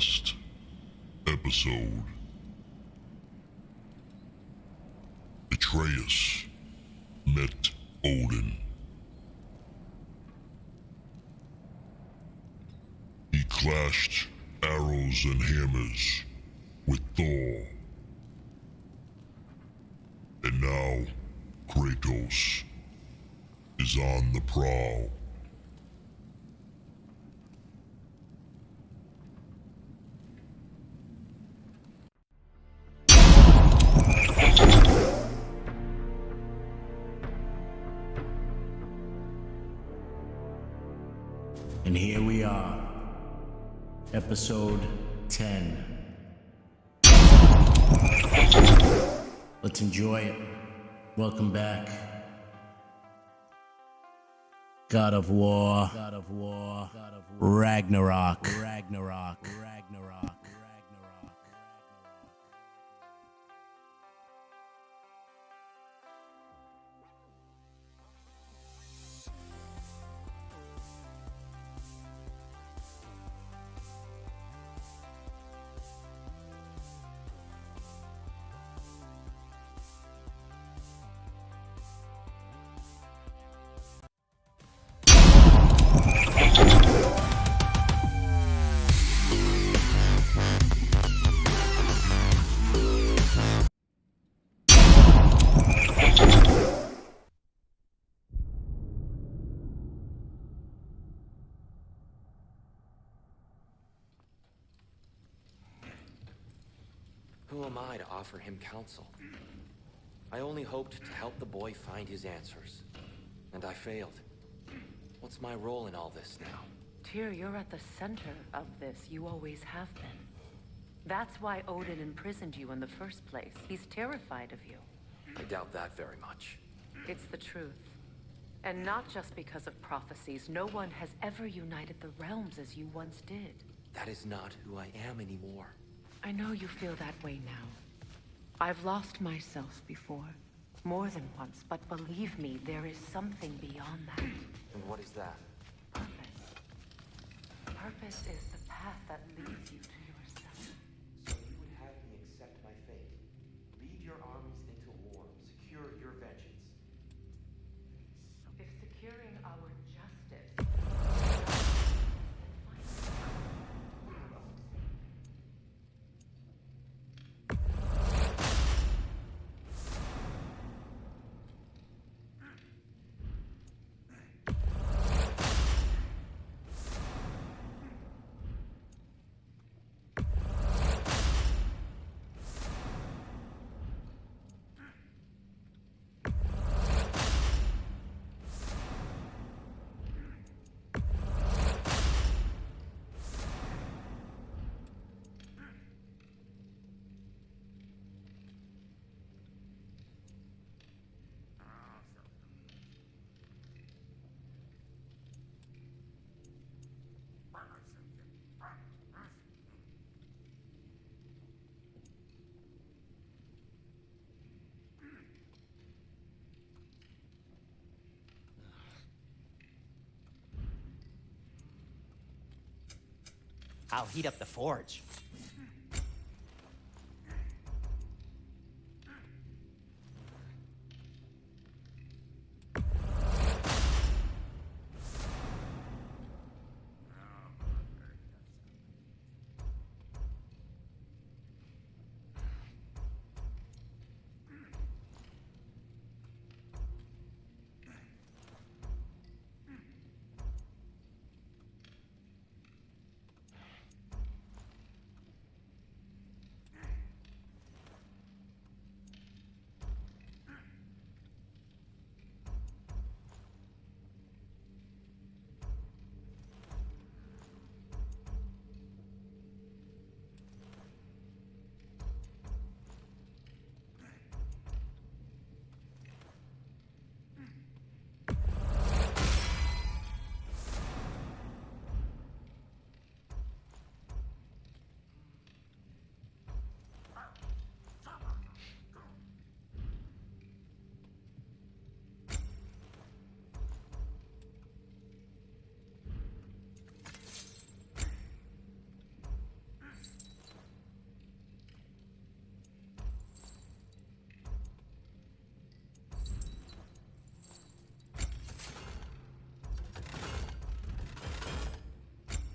last episode, Atreus met Odin. He clashed arrows and hammers with Thor. And now Kratos is on the prowl. And here we are, episode 10. Let's enjoy it. Welcome back. God of War, Ragnarok. Who am I to offer him counsel? I only hoped to help the boy find his answers. And I failed. What's my role in all this now? Tyr, you're at the center of this. You always have been. That's why Odin imprisoned you in the first place. He's terrified of you. I doubt that very much. It's the truth. And not just because of prophecies. No one has ever united the realms as you once did. That is not who I am anymore. I know you feel that way now. I've lost myself before. More than once, but believe me, there is something beyond that. And what is that? Purpose. Purpose is the path that leads you to yourself. So you would have me accept my fate, lead your armies into war, secure your vengeance. If securing our justice... I'll heat up the forge.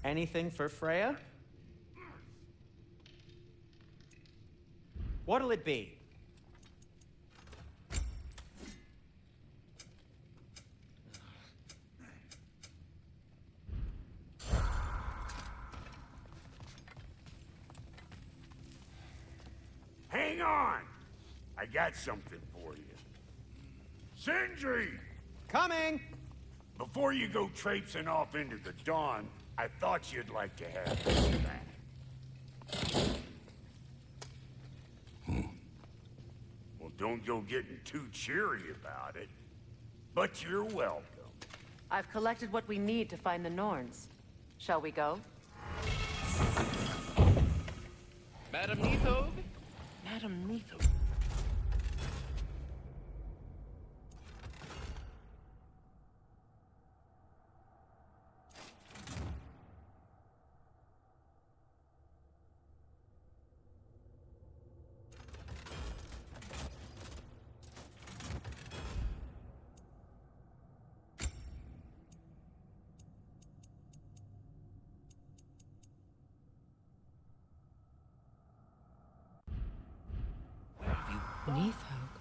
Anything for Freya? What'll it be? Hang on! I got something for you. Sindri! Coming! Before you go traipsing off into the dawn, I thought you'd like to have this back. Well, don't go getting too cheery about it. But you're welcome. I've collected what we need to find the Norns. Shall we go? Madam Neathog? Madam Neathog. Neathog.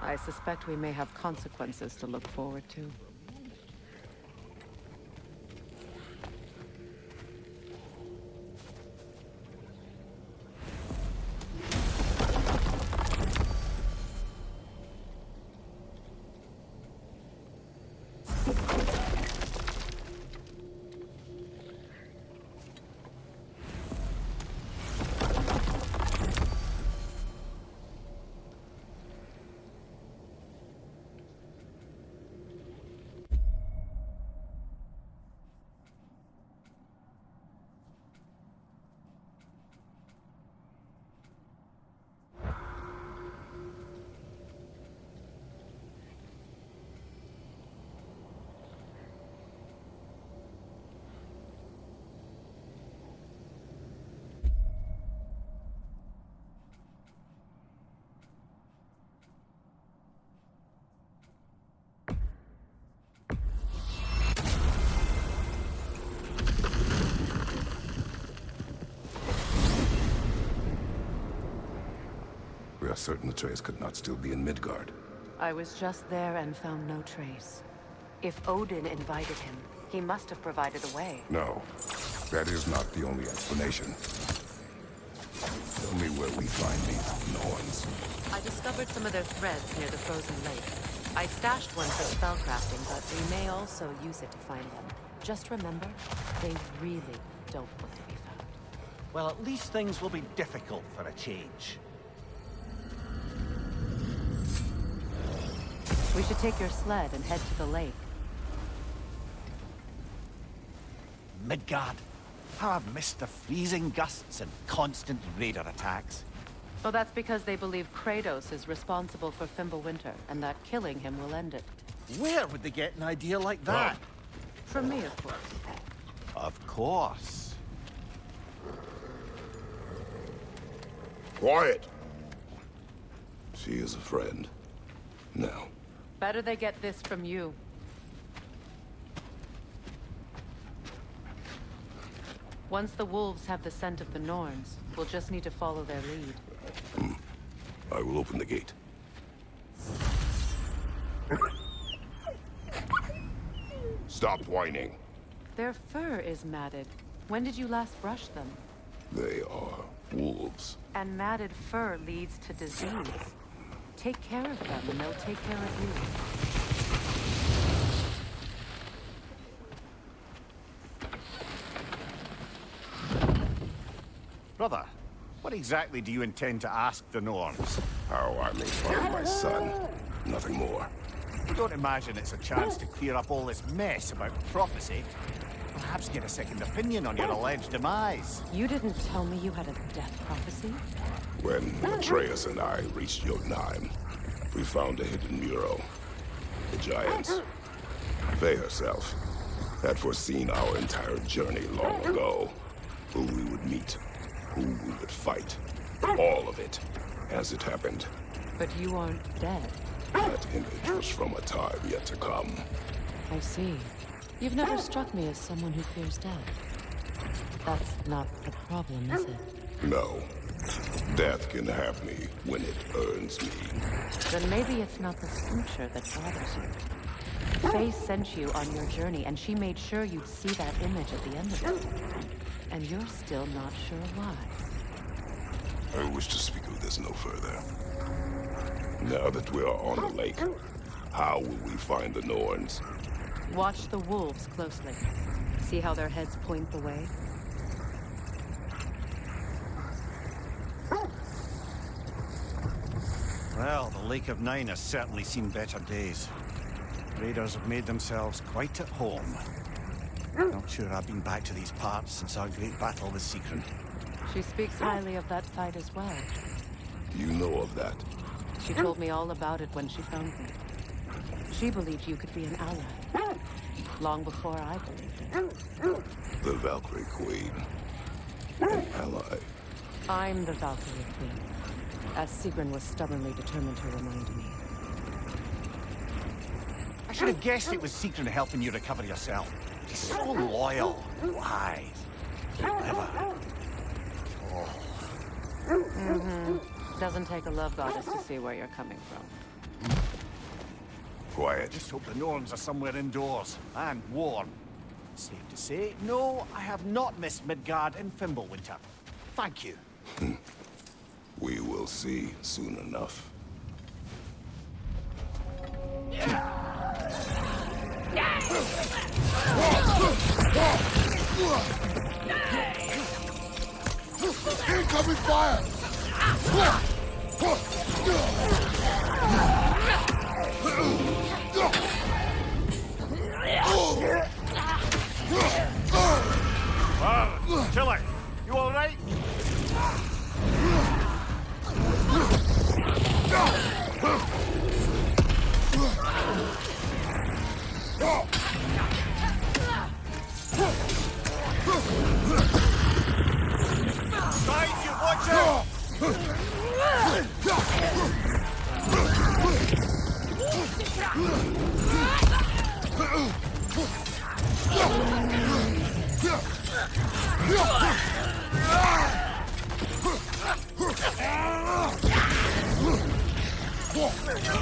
I suspect we may have consequences to look forward to. We are certain the trace could not still be in Midgard. I was just there and found no trace. If Odin invited him, he must have provided a way. No, that is not the only explanation. Tell me where we find these Norns. I discovered some of their threads near the frozen lake. I stashed one for spellcrafting, but we may also use it to find them. Just remember, they really don't want to be found. Well, at least things will be difficult for a change. We should take your sled and head to the lake. Midgard. How I've missed the freezing gusts and constant raider attacks. Well, that's because they believe Kratos is responsible for Fimbulwinter, and that killing him will end it. Where would they get an idea like that? From me, of course. Of course. Quiet! She is a friend. Now. Better they get this from you. Once the wolves have the scent of the Norns, we'll just need to follow their lead. I will open the gate. Stop whining. Their fur is matted. When did you last brush them? They are wolves. And matted fur leads to disease. Take care of them, and they'll take care of you. exactly do you intend to ask the Norns? How I may find my son. Nothing more. I don't imagine it's a chance to clear up all this mess about prophecy. Perhaps get a second opinion on your alleged demise. You didn't tell me you had a death prophecy? When Atreus and I reached Jotunheim, we found a hidden mural. The Giants, Faye herself, had foreseen our entire journey long ago. Who we would meet, who we would fight. All of it, as it happened. But you aren't dead. That image was from a time yet to come. I see. You've never struck me as someone who fears death. That's not the problem, is it? No. Death can have me when it earns me. Then maybe it's not the future that bothers you. Faye sent you on your journey, and she made sure you'd see that image at the end of it. And you're still not sure why. I wish to speak of this no further. Now that we are on the lake, how will we find the Norns? Watch the wolves closely. See how their heads point the way? Well, the Lake of Nine has certainly seen better days. Raiders have made themselves quite at home. Not sure I've been back to these parts since our great battle with Secret. She speaks highly of that fight as well. You know of that? She told me all about it when she found me. She believed you could be an ally. Long before I believed it. The Valkyrie Queen. An ally. I'm the Valkyrie Queen, as Sigrun was stubbornly determined to remind me. I should have guessed it was Secret helping you recover yourself. She's so loyal, wise, clever. Doesn't take a love goddess to see where you're coming from. Quiet. Just hope the Norns are somewhere indoors and warm. Safe to say, no, I have not missed Midgard in Fimbulwinter. Thank you. We will see soon enough. Incoming fire! Chile, you all right? Behind you, watch out!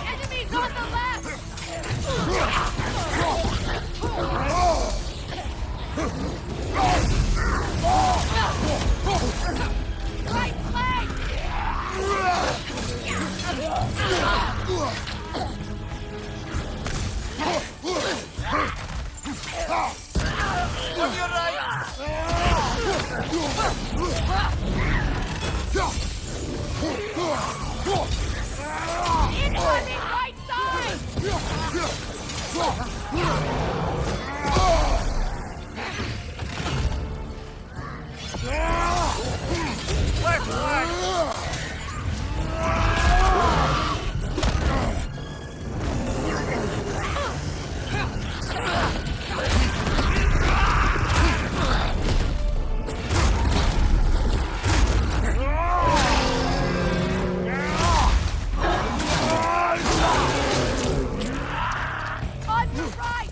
Enemies on the left! Right flank! On your right! Incoming right side! Left flank! On the right!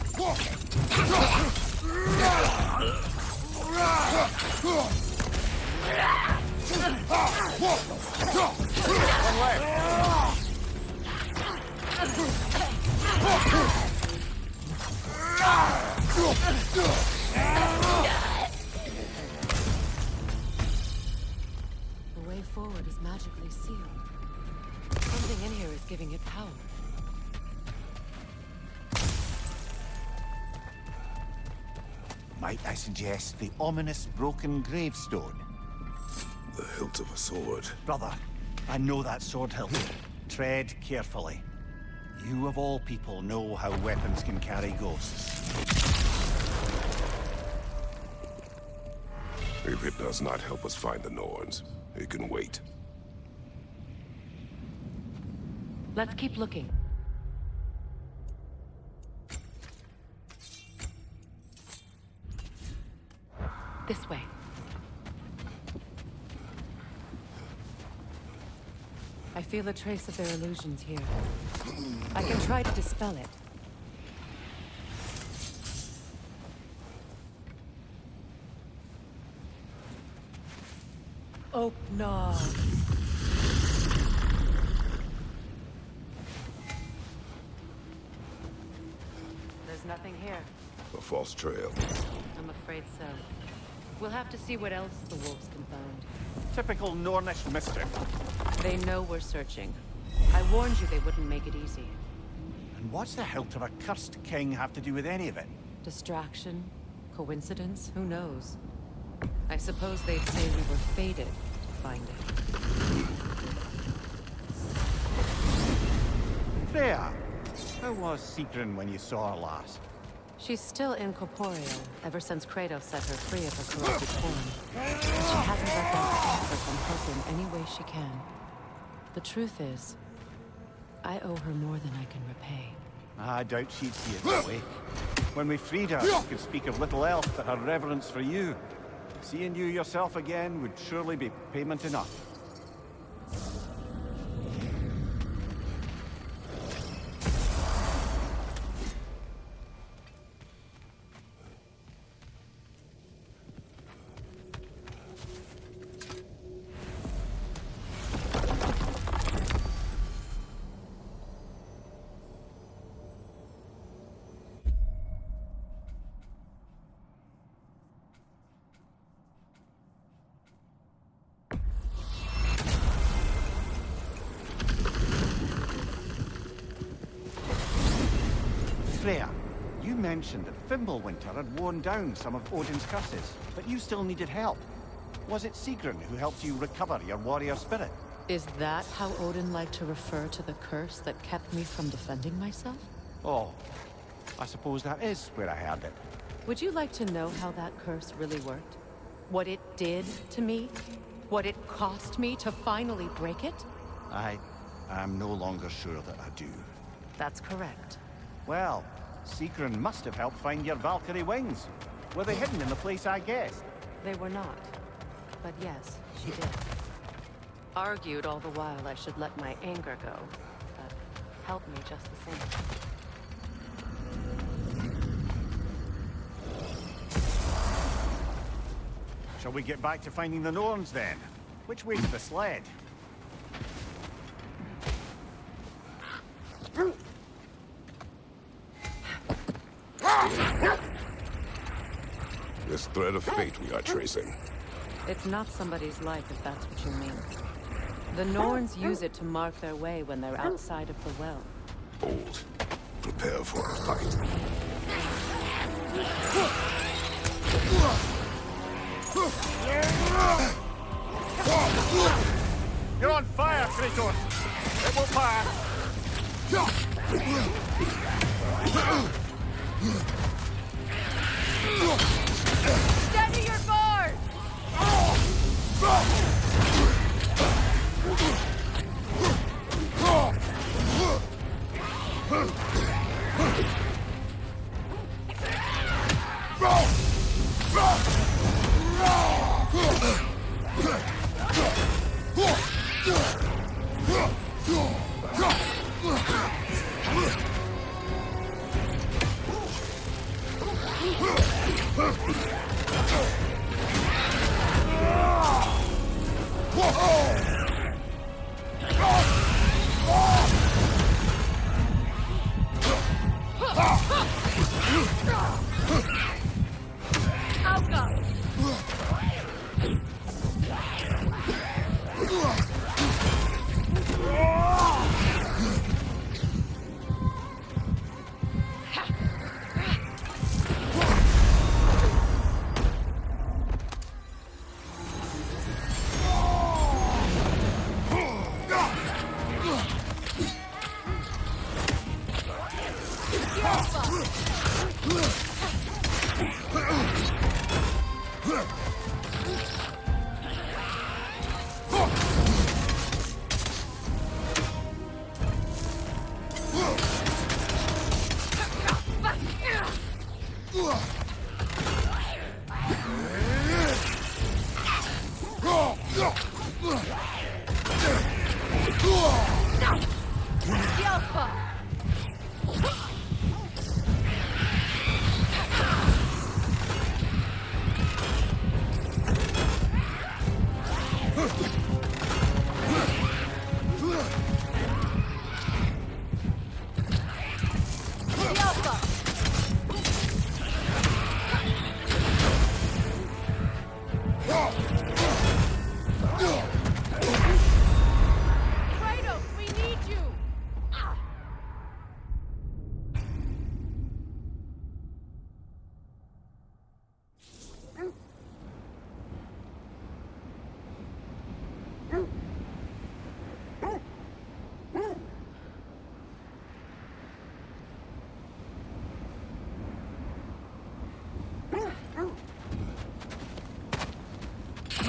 The way forward is magically sealed. Something in here is giving it power. Might I suggest the ominous broken gravestone? The hilt of a sword. Brother, I know that sword hilt. Tread carefully. You of all people know how weapons can carry ghosts. If it does not help us find the Norns, it can wait. Let's keep looking. This way. I feel a trace of their illusions here. I can try to dispel it. Oh, no. There's nothing here. A false trail. I'm afraid so. We'll have to see what else the wolves can find. Typical Nornish mischief. They know we're searching. I warned you they wouldn't make it easy. And what's the hilt of a cursed king have to do with any of it? Distraction? Coincidence? Who knows? I suppose they'd say we were fated to find it. Freya! How was Sigrun when you saw her last? She's still incorporeal, ever since Kratos set her free of her corrupted form. But she hasn't let them stop her from helping any way she can. The truth is, I owe her more than I can repay. I doubt she'd see it that way. When we freed her, she could speak of little else but her reverence for you. Seeing you yourself again would surely be payment enough. Freya, you mentioned that Fimbulwinter had worn down some of Odin's curses, but you still needed help. Was it Sigrun who helped you recover your warrior spirit? Is that how Odin liked to refer to the curse that kept me from defending myself? Oh, I suppose that is where I heard it. Would you like to know how that curse really worked? What it did to me? What it cost me to finally break it? I'm no longer sure that I do. That's correct. Well, Sigrun must have helped find your Valkyrie wings. Were they hidden in the place I guessed? They were not. But yes, she did. Argued all the while I should let my anger go, but helped me just the same. Shall we get back to finding the Norns then? Which way's the sled? This thread of fate we are tracing. It's not somebody's life, if that's what you mean. The Norns use it to mark their way when they're outside of the well. Hold. Prepare for a fight. You're on fire, Kratos! It will pass! Steady your guard! Yelpa! Kratos, we need you!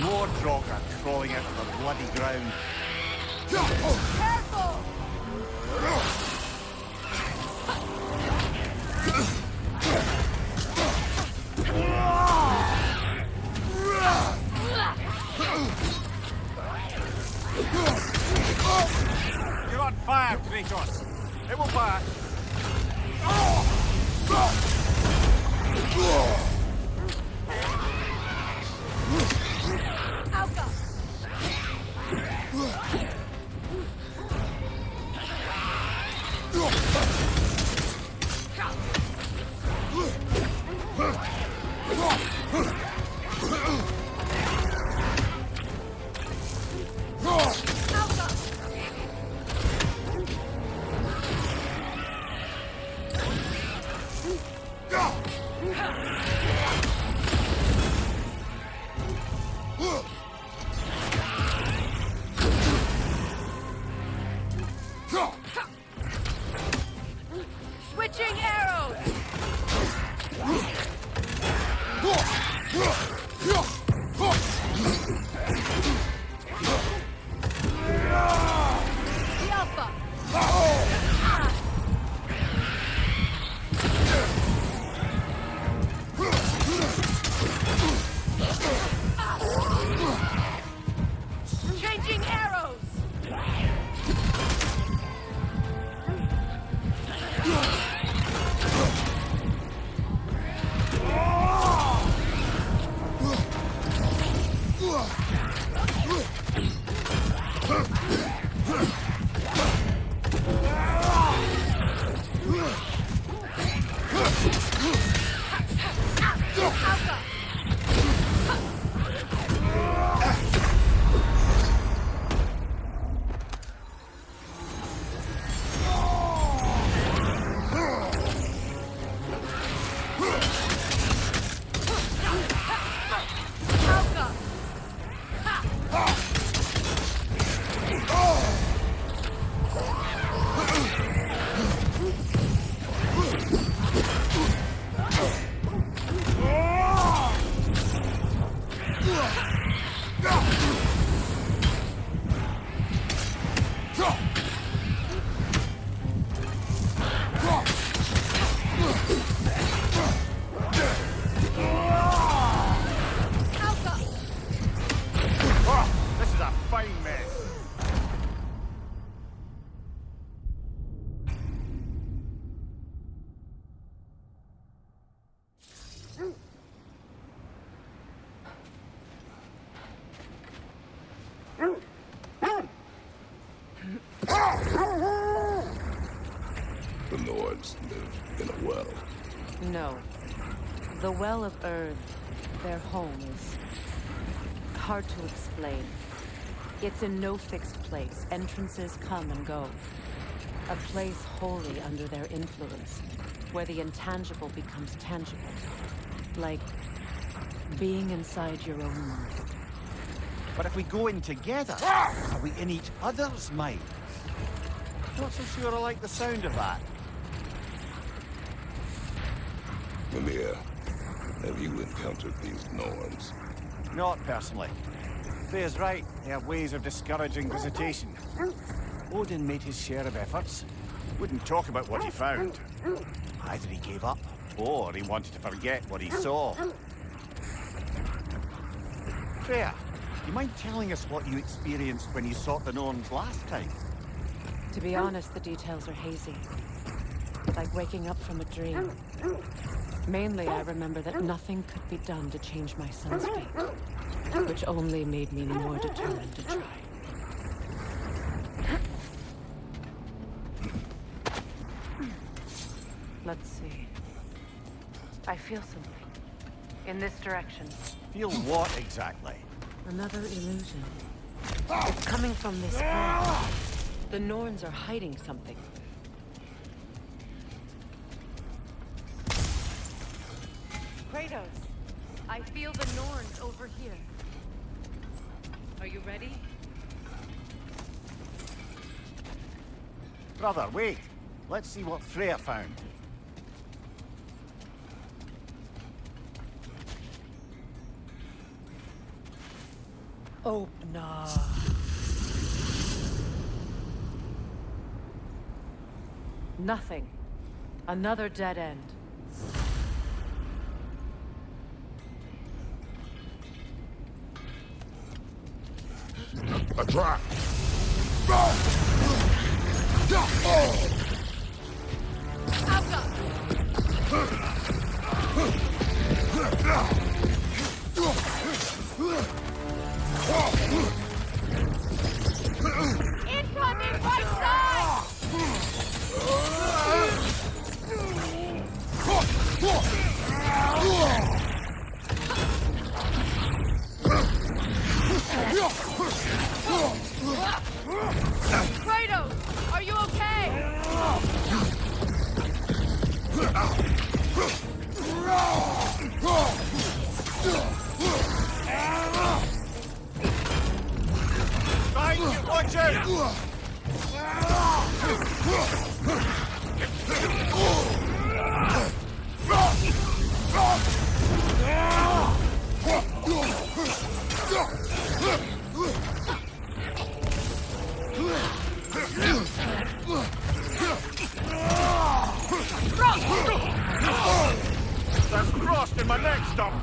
More Draugr crawling out of the bloody ground. Careful! You're on fire, Kratos. It will pass. Alka! Switching arrows! Yelpa! Changing arrows! This is a fine mess. The Nords live in a well. No. The Well of Earth, their home, is hard to explain. It's in no fixed place. Entrances come and go. A place wholly under their influence, where the intangible becomes tangible. Like being inside your own mind. But if we go in together, are we in each other's minds? Not so sure I like the sound of that. Mimir, have you encountered these Norns? Not personally. Freya's right. They have ways of discouraging visitation. Odin made his share of efforts. Wouldn't talk about what he found. Either he gave up, or he wanted to forget what he saw. Freya, you mind telling us what you experienced when you sought the Norns last time? To be honest, the details are hazy. Like waking up from a dream. Mainly, I remember that nothing could be done to change my son's fate, which only made me more determined to try. Let's see. I feel something. In this direction. Feel what exactly? Another illusion. It's coming from this point. The Norns are hiding something. Kratos, I feel the Norns over here. Are you ready? Brother, wait. Let's see what Freya found. Oh, no. Nothing. Another dead end. A trap! Incoming right side! Kratos, are you okay? Right, watch out! That's crossed in my neck stump.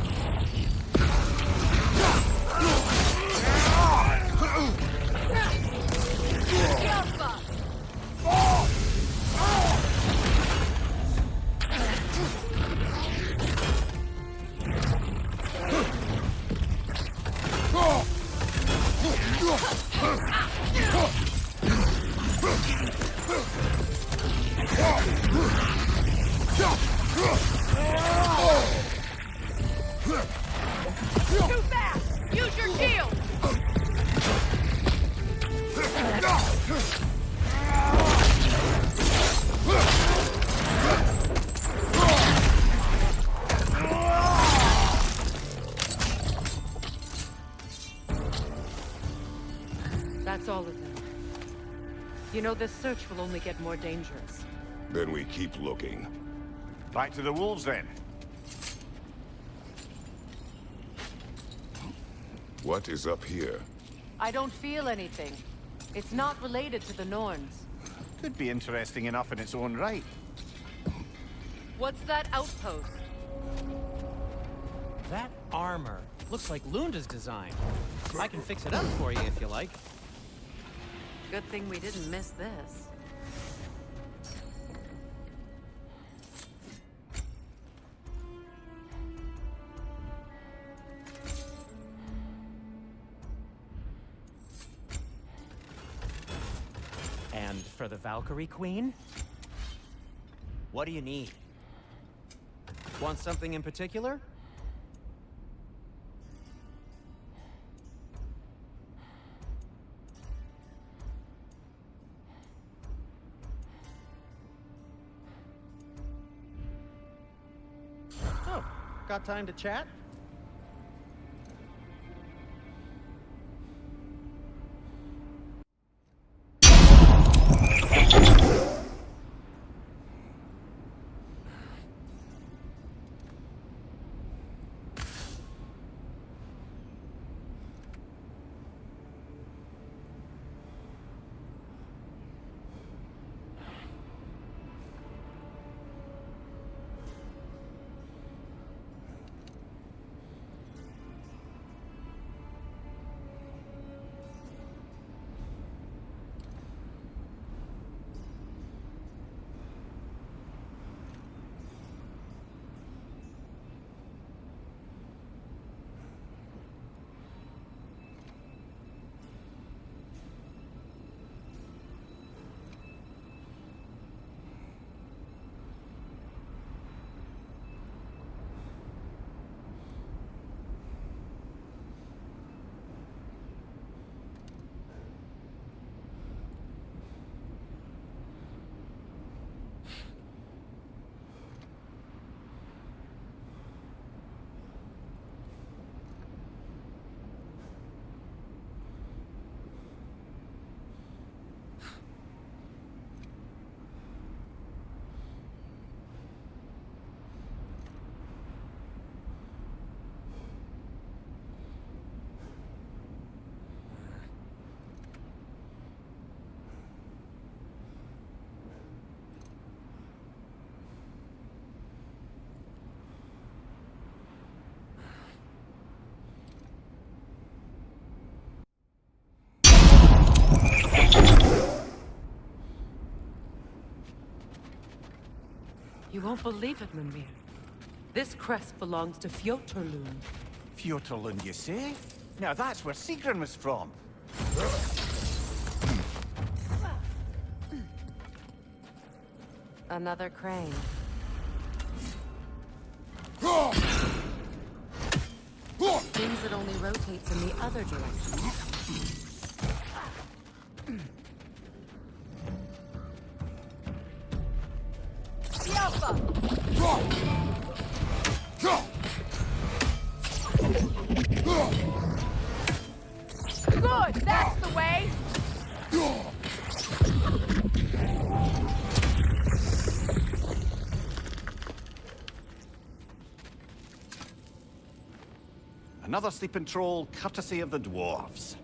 Too fast! Use your shield! That's all of them. You know, this search will only get more dangerous. Then we keep looking. Back to the wolves then. What is up here? I don't feel anything. It's not related to the Norns. Could be interesting enough in its own right. What's that outpost? That armor looks like Lunda's design. I can fix it up for you if you like. Good thing we didn't miss this. And for the Valkyrie Queen? What do you need? Want something in particular? Oh, got time to chat? You won't believe it, Mimir. This crest belongs to Fjotorlund. Fjotorlund, you say? Now that's where Sigrun was from. Another crane. Seems it only rotates in the other direction. Good, that's the way. Another sleeping troll, courtesy of the dwarves.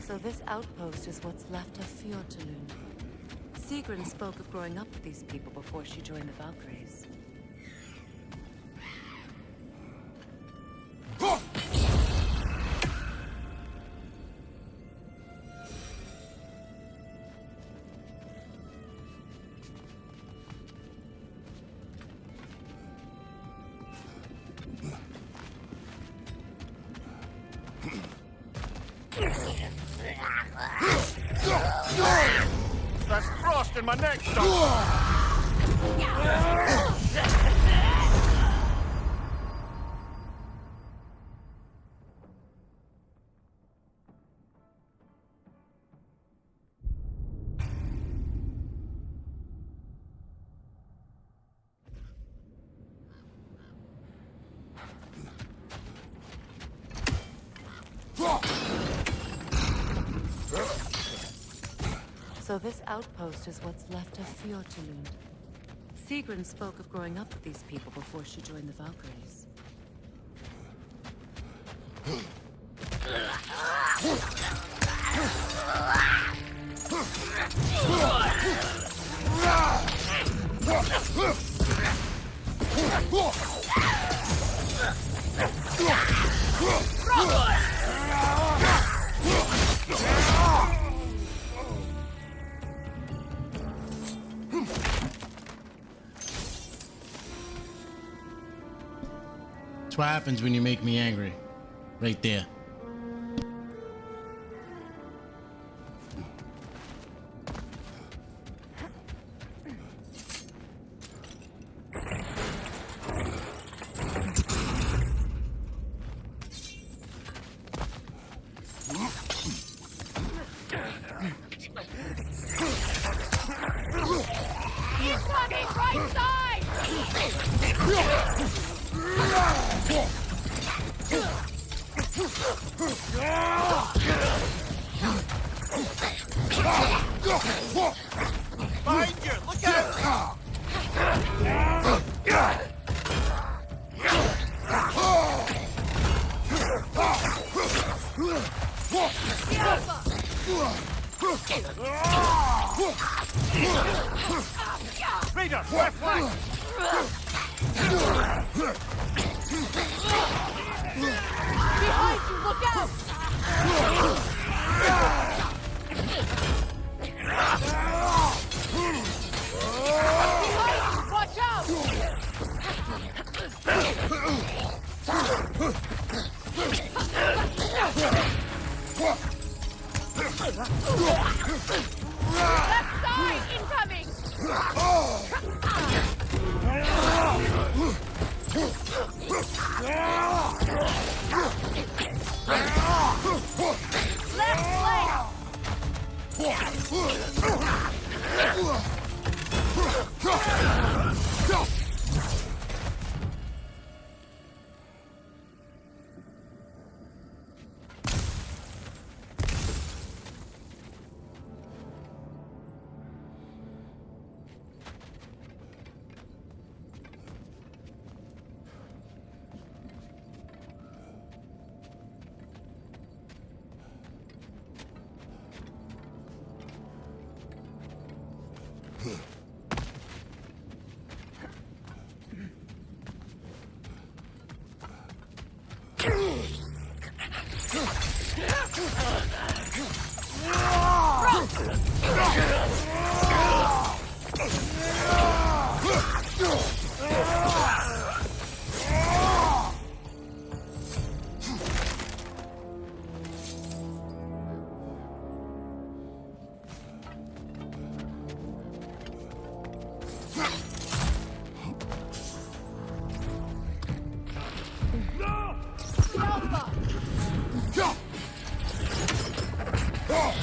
So this outpost is what's left of Fjotorlund. Sigrun spoke of growing up with these people before she joined the Valkyries. There's frost in my neck, Doc! So this outpost is what's left of Fjotorlund. Sigrun spoke of growing up with these people before she joined the Valkyries. That's what happens when you make me angry. Right there. He's coming right side! Behind you! Look out! Raider, left flank! Behind you, look out! Behind you, watch out! Left side, incoming! Left flank!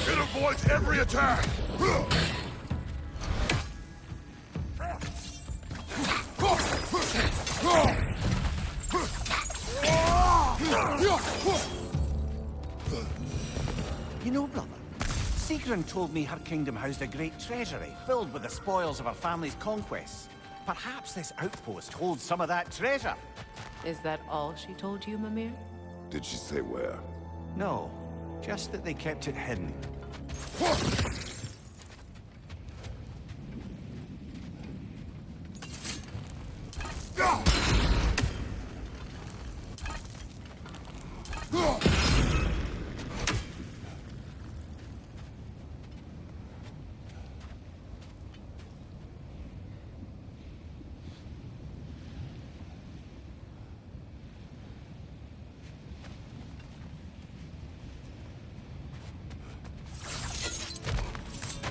It avoids every attack! You know, brother, Sigrun told me her kingdom housed a great treasury filled with the spoils of her family's conquests. Perhaps this outpost holds some of that treasure. Is that all she told you, Mimir? Did she say where? No, just that they kept it hidden.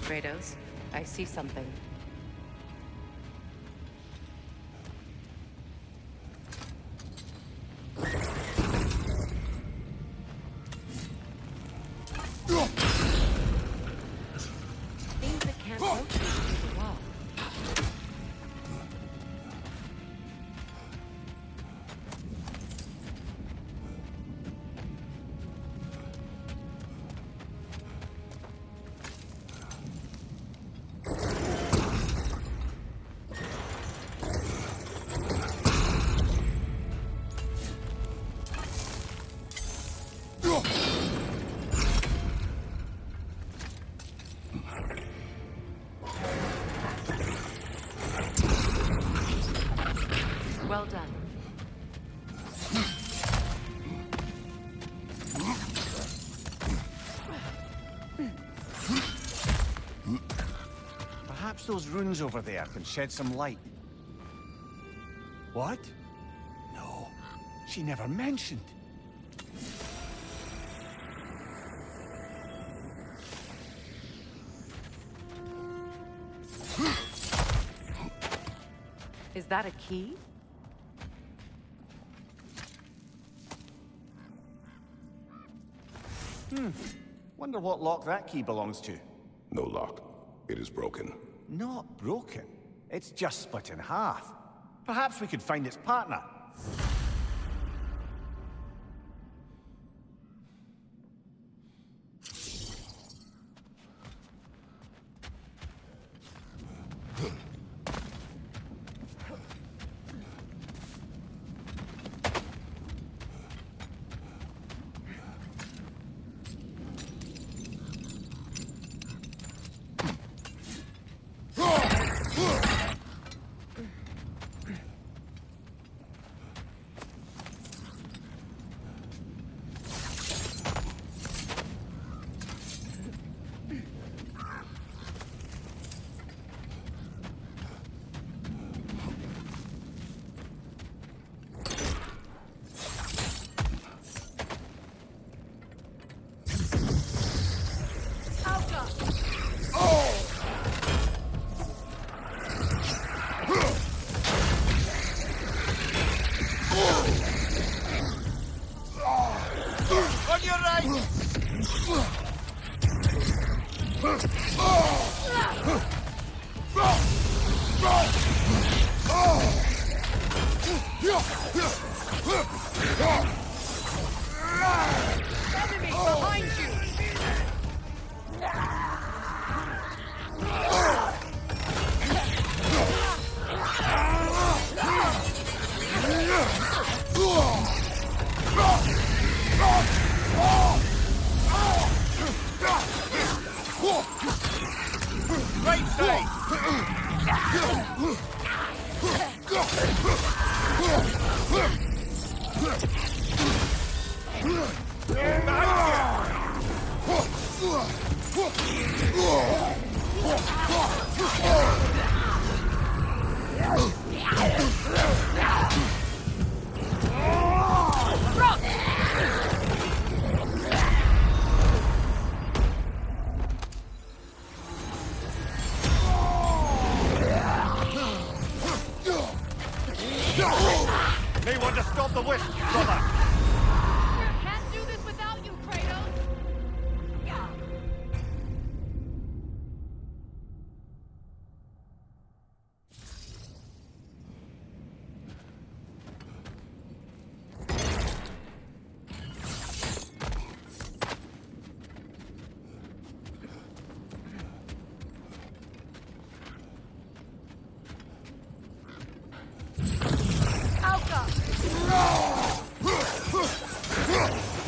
Kratos, I see something. Things that can't rotate through the wall. Well done. Perhaps those runes over there can shed some light. What? No, she never mentioned. Is that a key? Wonder what lock that key belongs to. No lock. It is broken. Not broken. It's just split in half. Perhaps we could find its partner.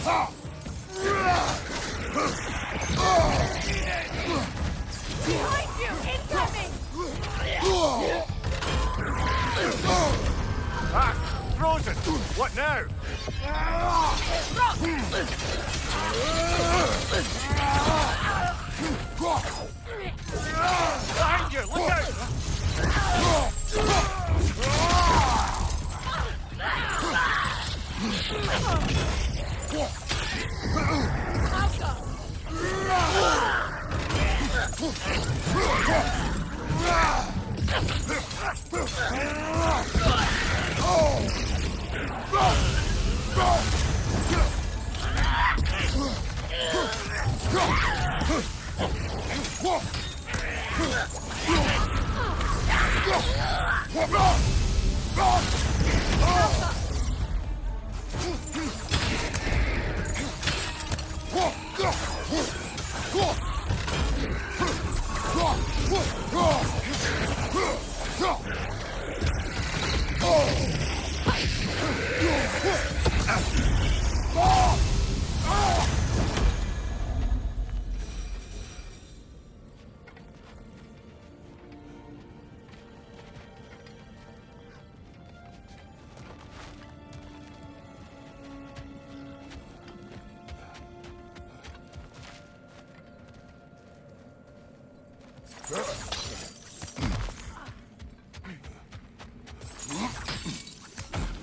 Behind you! Incoming! Ah! Frozen! What now? Behind you! Look out!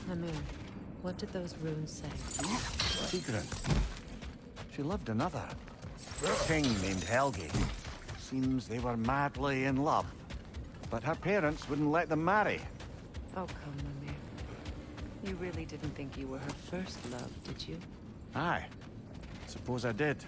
Mimir, what did those runes say? Secret. She loved another. A king named Helgi. Seems they were madly in love. But her parents wouldn't let them marry. Oh, come, Mimir. You really didn't think you were her first love, did you? Aye. Suppose I did.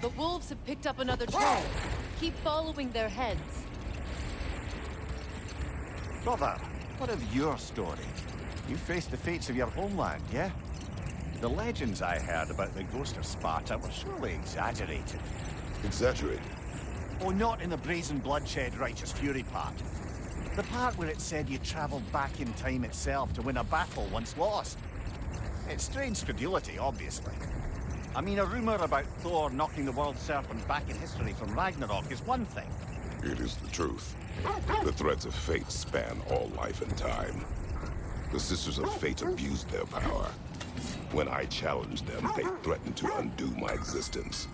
The wolves have picked up another trail. Keep following their heads. Brother, what of your story? You faced the fates of your homeland, yeah? The legends I heard about the ghost of Sparta were surely exaggerated. Exaggerated? Oh, not in the brazen bloodshed righteous fury part. The part where it said you travelled back in time itself to win a battle once lost. It's strange credulity, obviously. I mean, a rumour about Thor knocking the world serpent back in history from Ragnarok is one thing. It is the truth. The threads of fate span all life and time. The Sisters of Fate abused their power. When I challenged them, they threatened to undo my existence.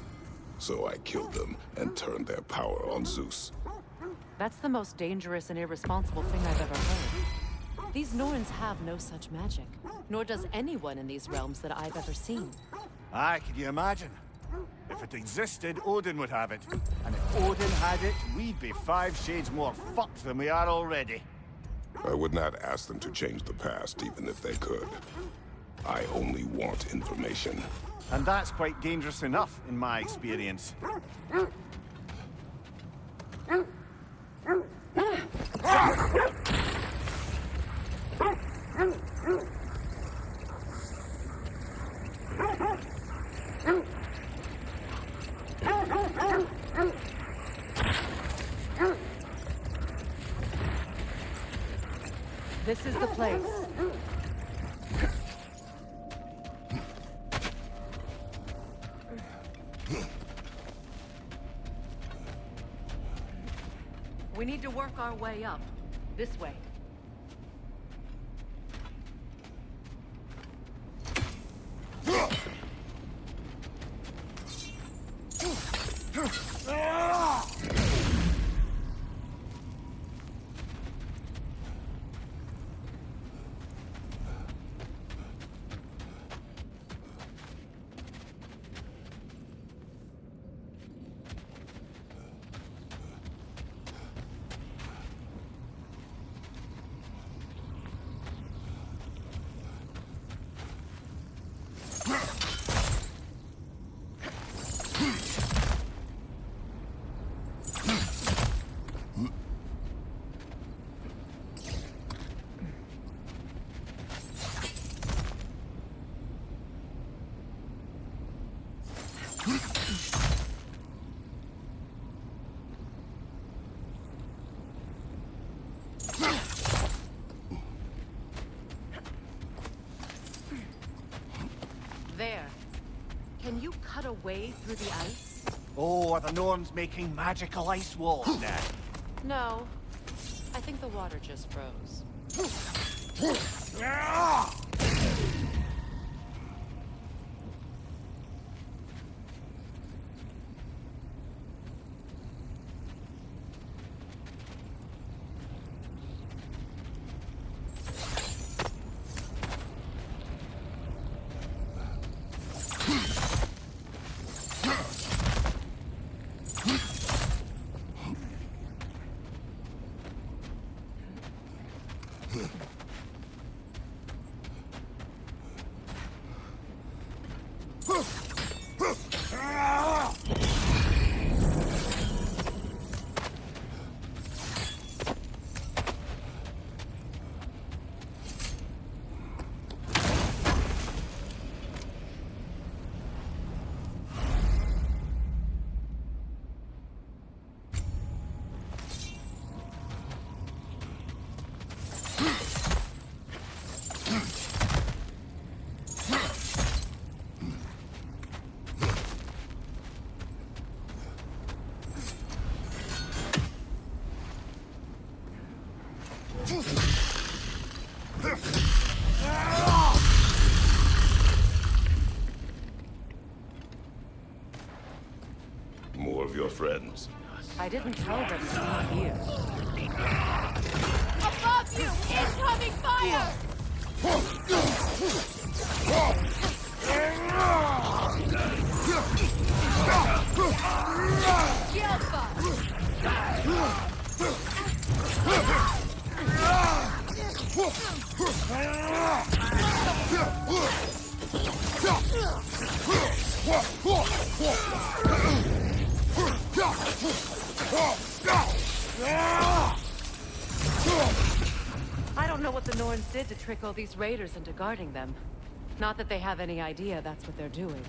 So I killed them and turned their power on Zeus. That's the most dangerous and irresponsible thing I've ever heard. These Norns have no such magic, nor does anyone in these realms that I've ever seen. Aye, can you imagine? If it existed, Odin would have it. And if Odin had it, we'd be 5 shades more fucked than we are already. I would not ask them to change the past, even if they could. I only want information. And that's quite dangerous enough, in my experience. This is the place. We need to work our way up. This way. There. Can you cut a way through the ice? Oh, are the Norns making magical ice walls now? No. I think the water just froze. friends. I didn't tell them to be here. Above you! Incoming fire! I don't know what the Norns did to trick all these raiders into guarding them. Not that they have any idea that's what they're doing.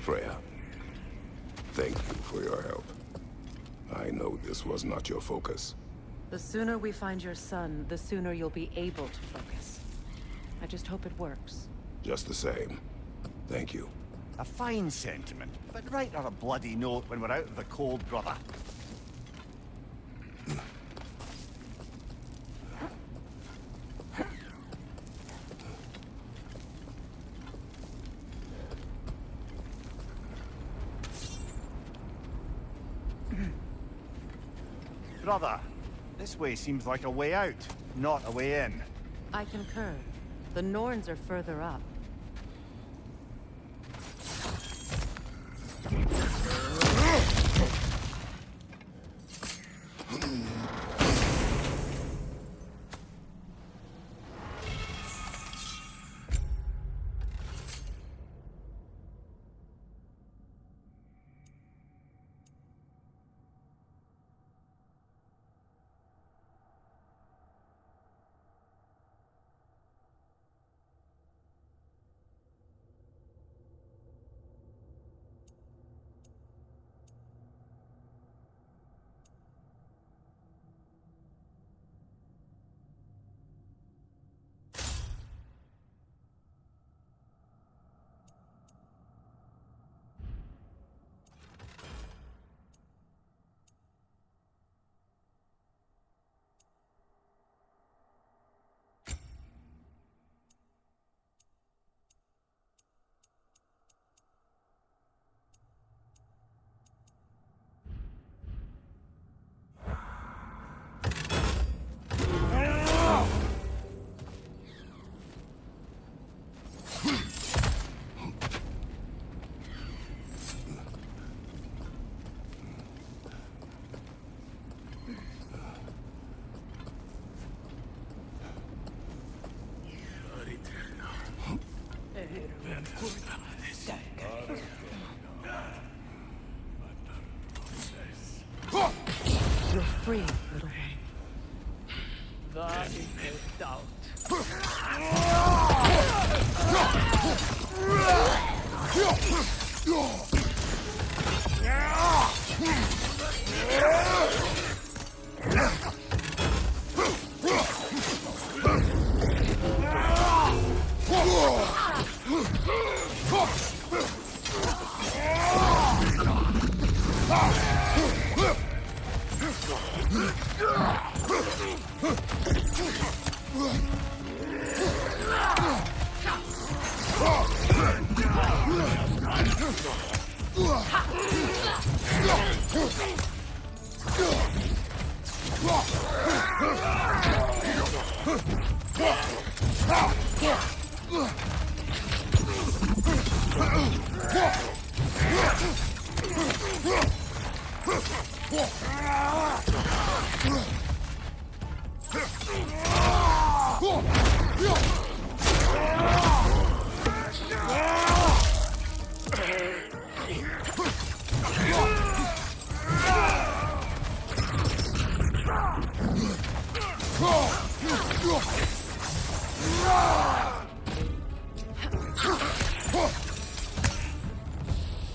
Freya, thank you for your help. I know this was not your focus. The sooner we find your son, the sooner you'll be able to focus. I just hope it works. Just the same. Thank you. A fine sentiment, but write her a bloody note when we're out of the cold, brother. Brother, this way seems like a way out, not a way in. I concur. The Norns are further up. You're free, little one. That is no doubt.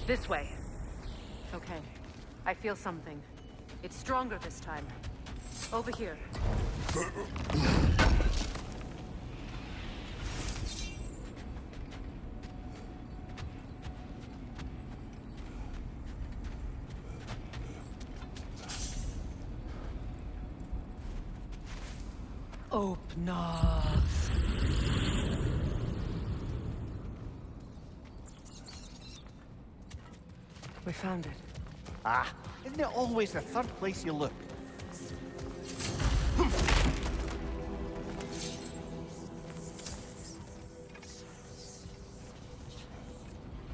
This way. Okay. I feel something. It's stronger this time. Over here. Opnas. We found it. Ah, isn't it always the third place you look?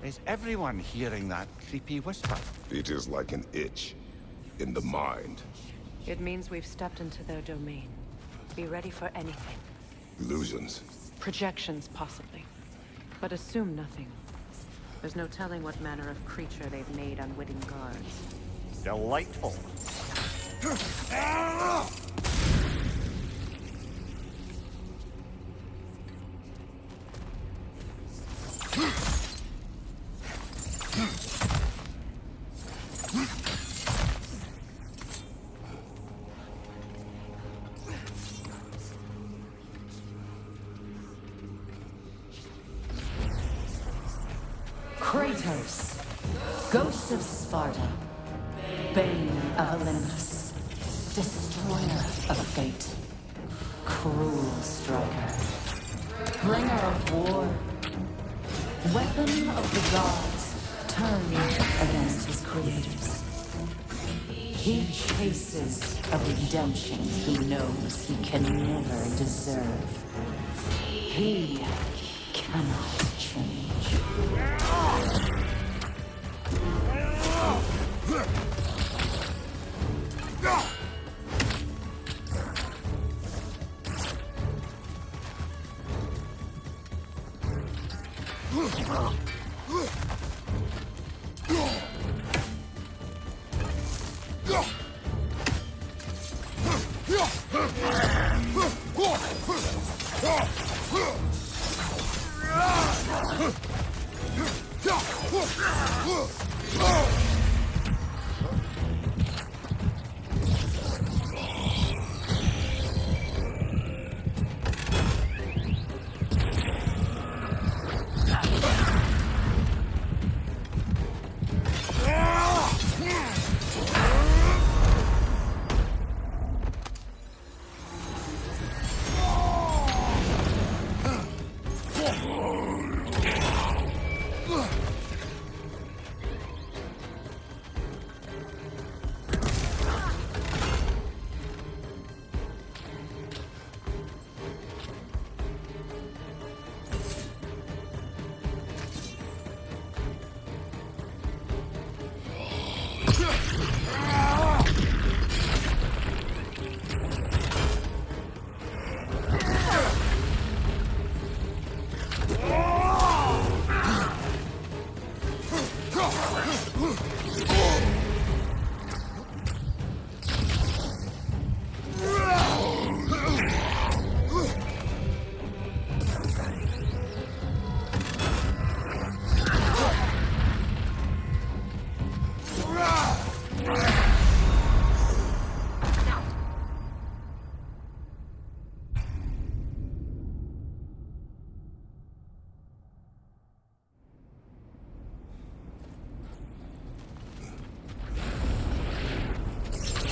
Is everyone hearing that creepy whisper? It is like an itch in the mind. It means we've stepped into their domain. Be ready for anything. Illusions. Projections, possibly. But assume nothing. There's no telling what manner of creature they've made unwitting guards. Delightful. Kratos, Ghost of Sparta, Bane of Olympus, Destroyer of Fate, Cruel Striker, Bringer of War, Weapon of the Gods, turned against his creators. He chases a redemption he knows he can never deserve. He cannot change.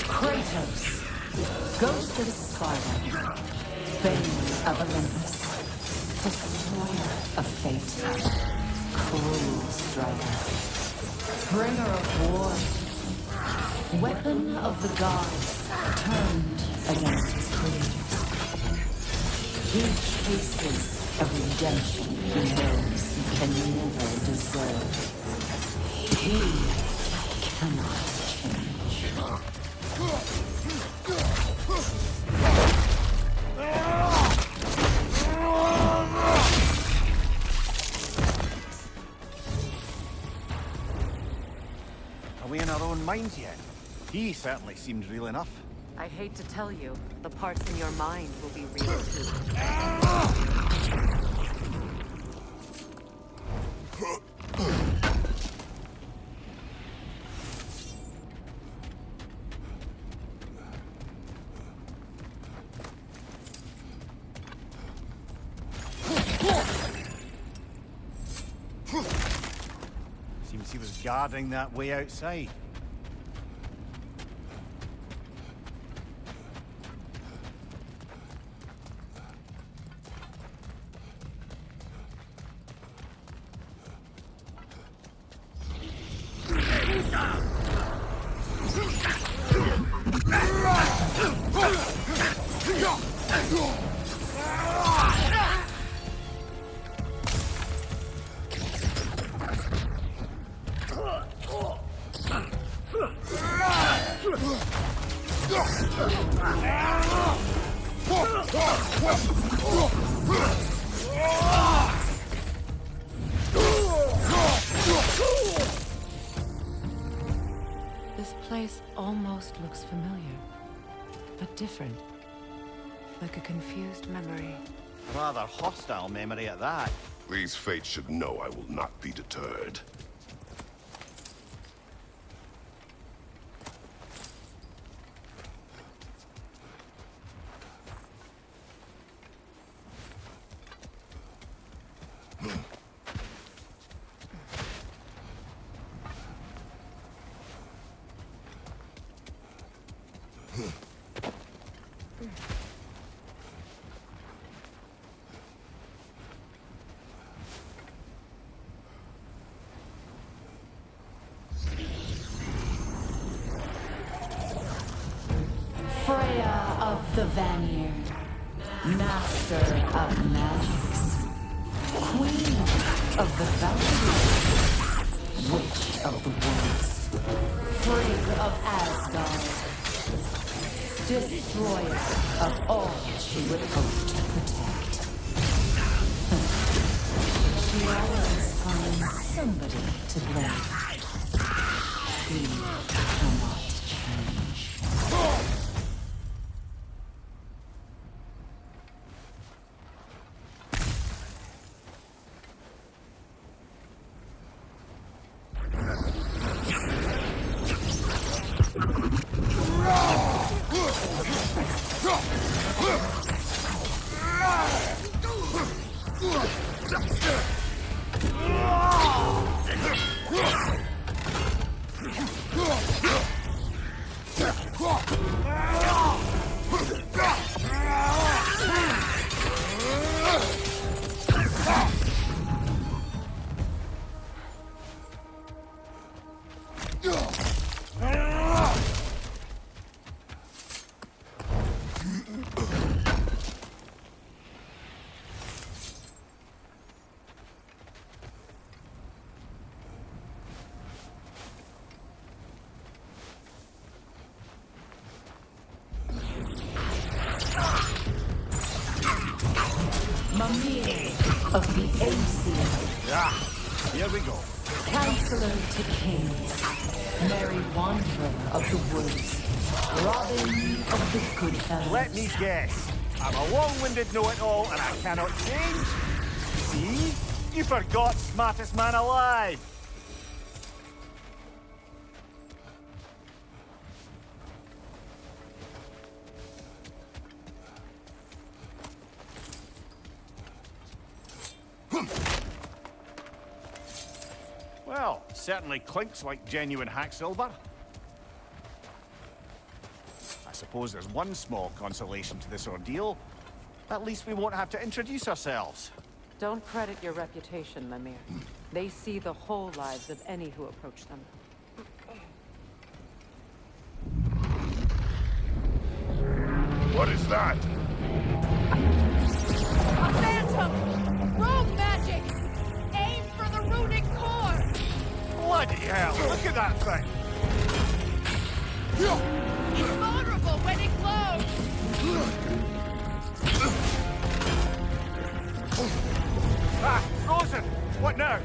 Kratos, Ghost of Sparta, Bane of Olympus, Destroyer of Fate, Cruel Striker, Bringer of War, Weapon of the Gods, turned against his creators. He chases a redemption he knows he can never deserve. He cannot change. Are we in our own minds yet? He certainly seems real enough. I hate to tell you, the parts in your mind will be real too. Seems he was guarding that way outside. This place almost looks familiar, but different. Like a confused memory. Rather hostile memory at that. These fates should know I will not be deterred. Freya of the Vanir, master of magics, queen of the Valkyries, witch of the woods, frigg of Asgard, destroyer of all she would hope to protect. She always finds somebody to blame. She cannot change. Mimir of the Aesir. Ah, here we go. Counselor to kings, merry wanderer of the woods, Robin of the good fellows. Let me guess. I'm a long-winded know-it-all and I cannot change. See? You forgot smartest man alive. Well, certainly clinks like genuine hack silver. I suppose there's one small consolation to this ordeal. At least we won't have to introduce ourselves. Don't credit your reputation, Mimir. They see the whole lives of any who approach them. What is that? A phantom! Rogue magic! Aim for the runic core! Bloody hell, look at that thing! It's vulnerable when it glows! Ah, frozen! What now?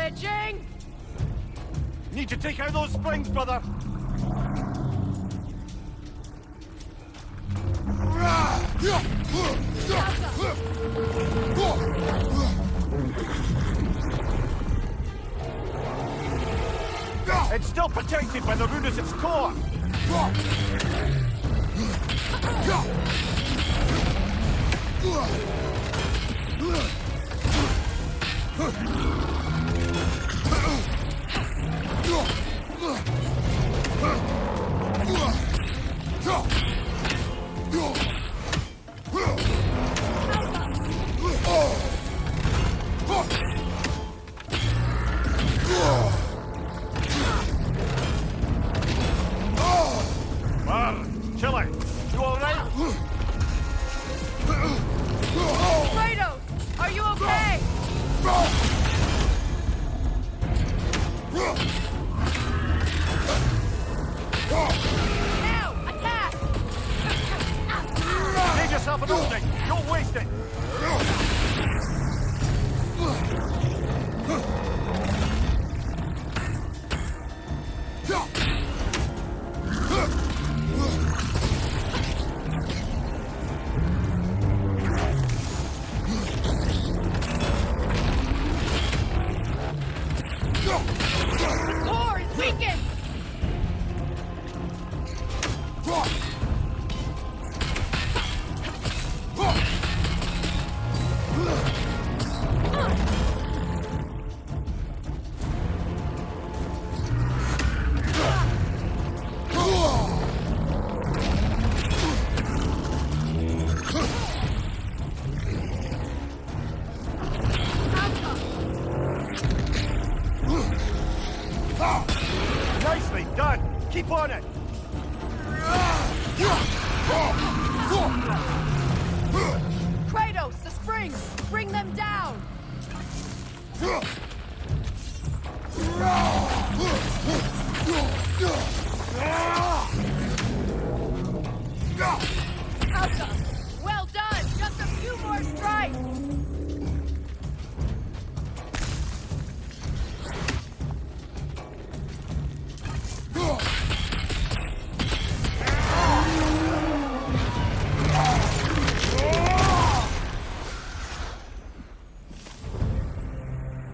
bridging! Need to take out those springs, brother! It's still protected by the rune at its core! Chile, you alright? Kratos! Are you okay? Now! Attack! Save yourself an opening! Don't waste it! The core is weakened! Nicely done! Keep on it! Kratos, the springs! Bring them down! Alka! Well done! Just a few more strikes!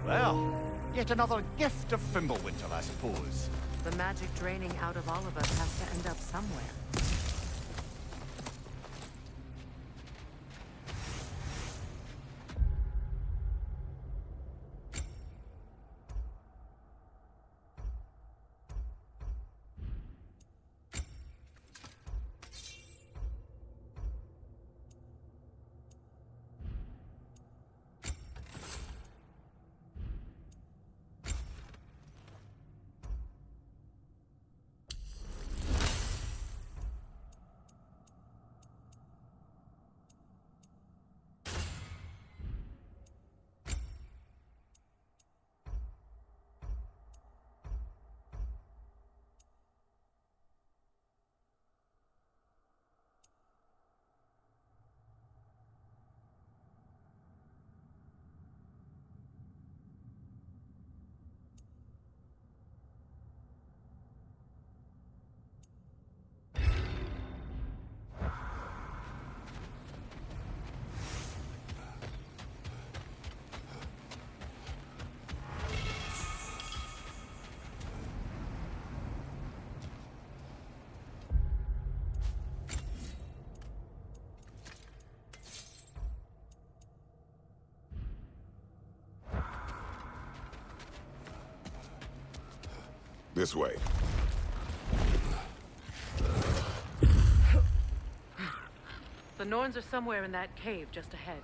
Well, yet another gift of Fimbulwinter, I suppose. The magic draining out of all of us has to end up somewhere. This way. The Norns are somewhere in that cave just ahead.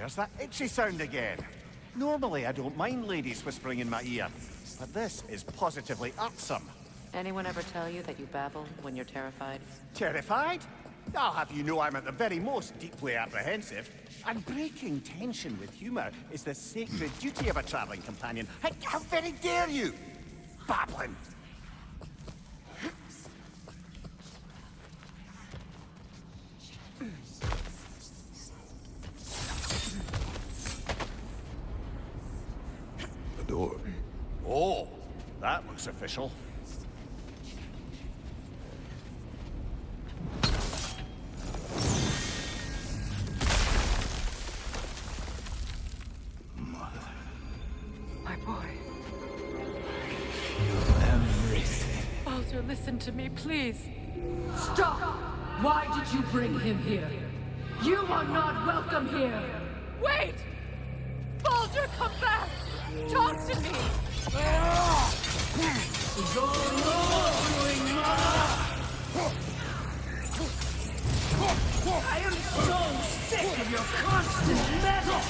There's that itchy sound again. Normally, I don't mind ladies whispering in my ear, but this is positively irksome. Anyone ever tell you that you babble when you're terrified? Terrified? I'll have you know I'm at the very most deeply apprehensive. And breaking tension with humor is the sacred duty of a traveling companion. How very dare you! Babbling! The door. Oh, that looks official. My boy. Everything. Baldur, listen to me, please. Stop! Why did you bring him here? You are not welcome here! Wait! Baldur, come back! Talk to me! I am so sick of your constant meddling!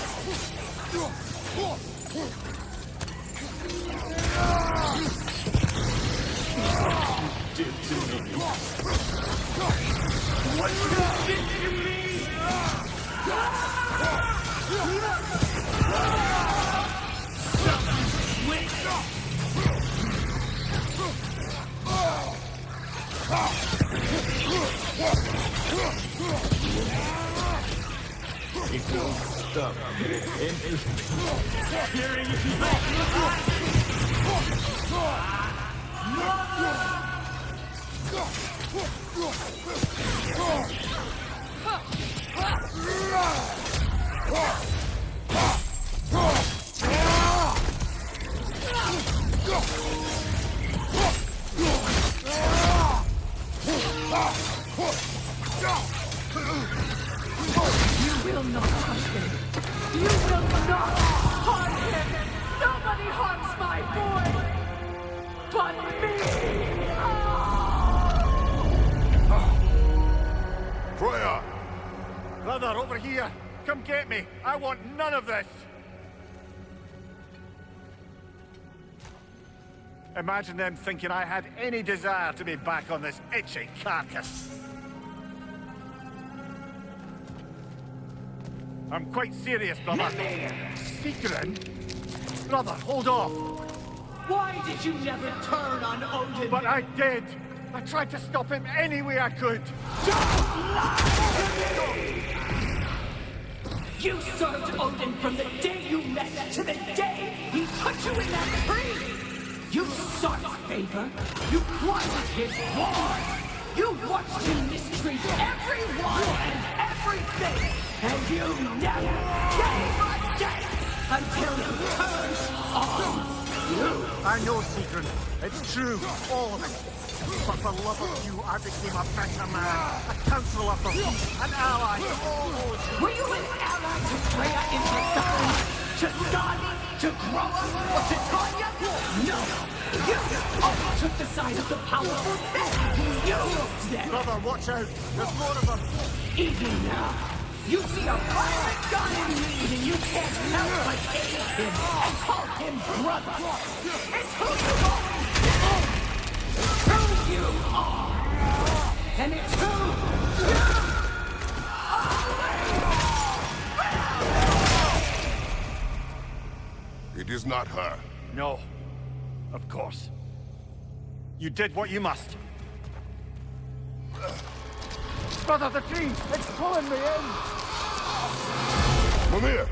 What you did to me! It won't stop. You will not touch him! You will not harm him! Nobody harms my boy! But me! Freya! Brother, over here! Come get me! I want none of this! Imagine them thinking I had any desire to be back on this itchy carcass. I'm quite serious, brother. Secret? Brother, hold off! Why did you never turn on Odin? But I did! I tried to stop him any way I could! Don't lie to me! You served Odin from the day you met to the day he put you in that tree! You sought favor, you wanted his war! You watched him mistreat everyone and everything! And you never gave a damn until he turned on you! I know, Secret. It's true, all of it. But for love of you, I became a better man, a counselor for peace, an ally to all those who... Were you an ally to Freya in her suffering? To Skadi? To Groa? Or to Tanya? No! You only took the side of the powerful men who used them! Brother, watch out! There's more of them! Even now, you see a violent god in need and you can't help but aid him and call him brother! It's who you've always been! It's who you are! And it's who you It is not her. No. Of course. You did what you must. Brother, the tree! It's pulling me in! Mimir!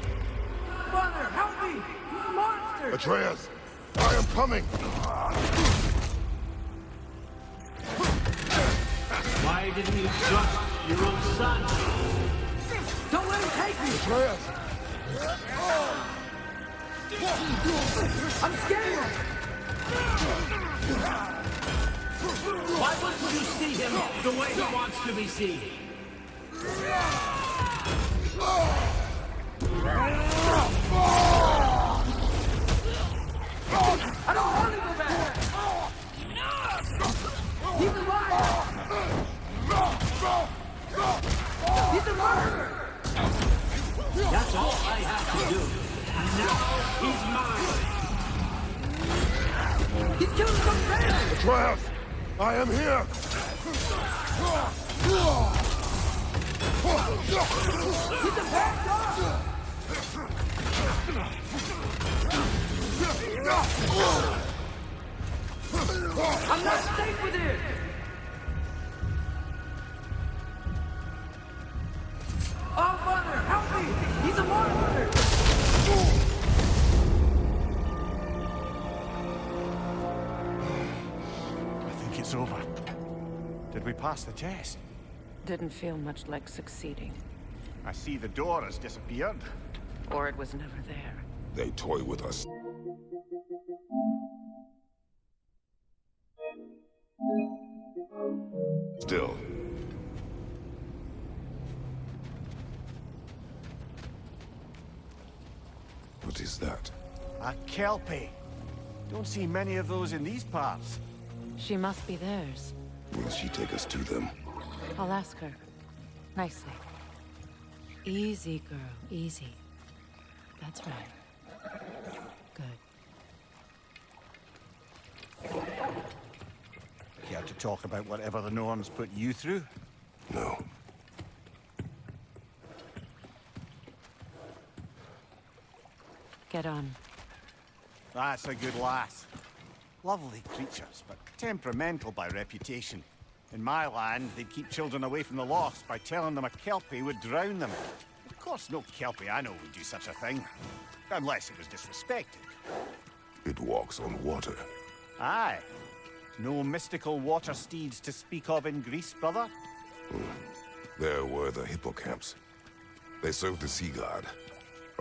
Mother, help me! Monster! Atreus! I am coming! Why didn't you trust your own son? Don't let him take me! Atreus! I'm scared! Why wouldn't you see him the way he wants to be seen? I don't want to go back! He's alive! He's a murderer! That's all I He's mine. He's killing some fans! Atreus, I am here! He's a bad dog! I'm not safe with it! Oh, Father, help me! He's a monster! I think it's over. Did we pass the test? Didn't feel much like succeeding. I see the door has disappeared. Or it was never there. They toy with us. Still. What is that? A kelpie. Don't see many of those in these parts. She must be theirs. Will she take us to them? I'll ask her. Nicely. Easy, girl. Easy. That's right. Good. Care to talk about whatever the Norns put you through? No. Get on. That's a good lass. Lovely creatures, but temperamental by reputation. In my land, they'd keep children away from the lost by telling them a kelpie would drown them. Of course, no kelpie I know would do such a thing. Unless it was disrespected. It walks on water. Aye. No mystical water steeds to speak of in Greece, brother? There were the hippocamps. They served the sea god.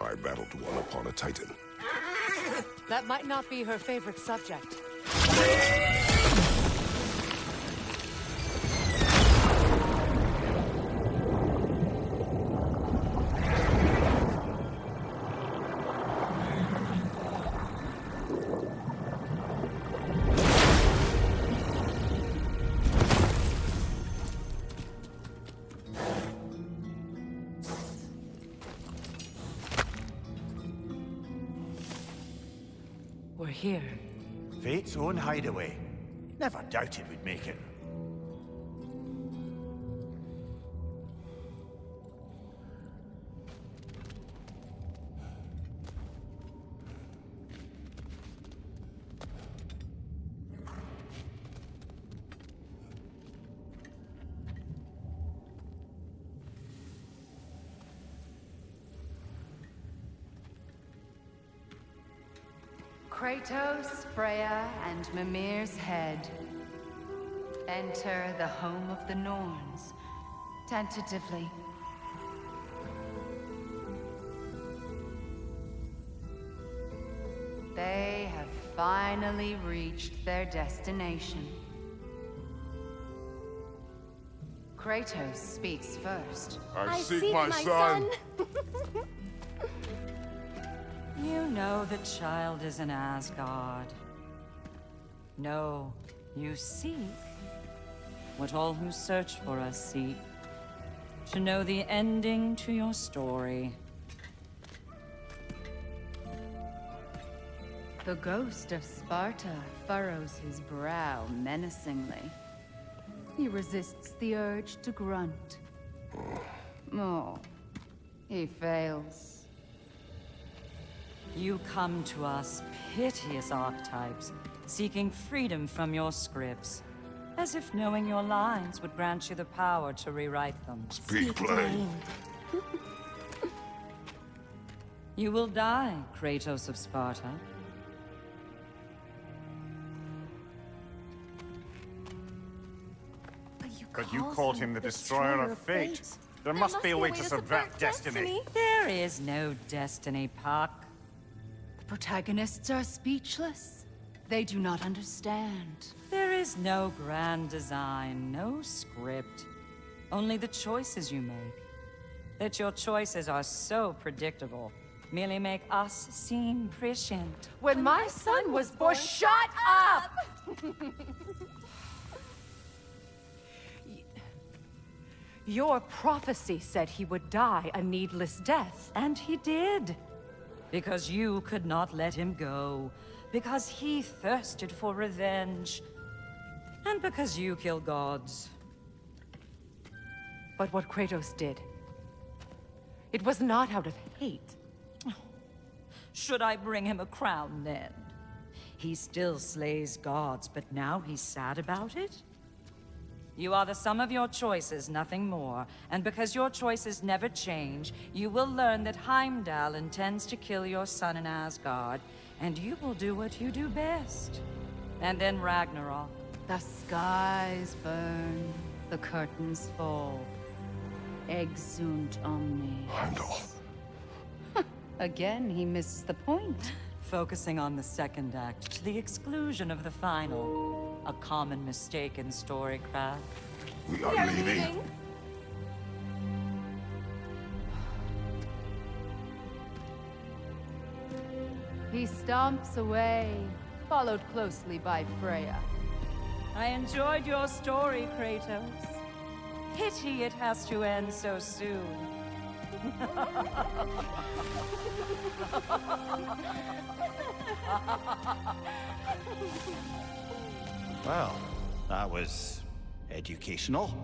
I battled one upon a titan. That might not be her favorite subject. We're here. Fate's own hideaway. Never doubted we'd make it. Kratos, Freya, and Mimir's head. Enter the home of the Norns, tentatively. They have finally reached their destination. Kratos speaks first. I seek my son. You know the child is in Asgard. No, you seek what all who search for us seek. To know the ending to your story. The ghost of Sparta furrows his brow menacingly. He resists the urge to grunt. Oh, he fails. You come to us, piteous archetypes, seeking freedom from your scripts. As if knowing your lines would grant you the power to rewrite them. Speak plain. You will die, Kratos of Sparta. But you called him the destroyer of fate. There must be a way to subvert destiny. There is no destiny, Puck. The protagonists are speechless. They do not understand. There is no grand design, no script. Only the choices you make. That your choices are so predictable, merely make us seem prescient. When my son was born, shut up! Your prophecy said he would die a needless death. And he did. Because you could not let him go. Because he thirsted for revenge. And because you kill gods. But what Kratos did, it was not out of hate. Should I bring him a crown then? He still slays gods, but now he's sad about it? You are the sum of your choices, nothing more. And because your choices never change, you will learn that Heimdall intends to kill your son in Asgard, and you will do what you do best. And then Ragnarok. The skies burn, the curtains fall. Exunt omnes. Heimdall. Again, he misses the point. Focusing on the second act to the exclusion of the final. A common mistake in storycraft. We are leaving. He stomps away, followed closely by Freya. I enjoyed your story, Kratos. Pity it has to end so soon. Well, that was educational.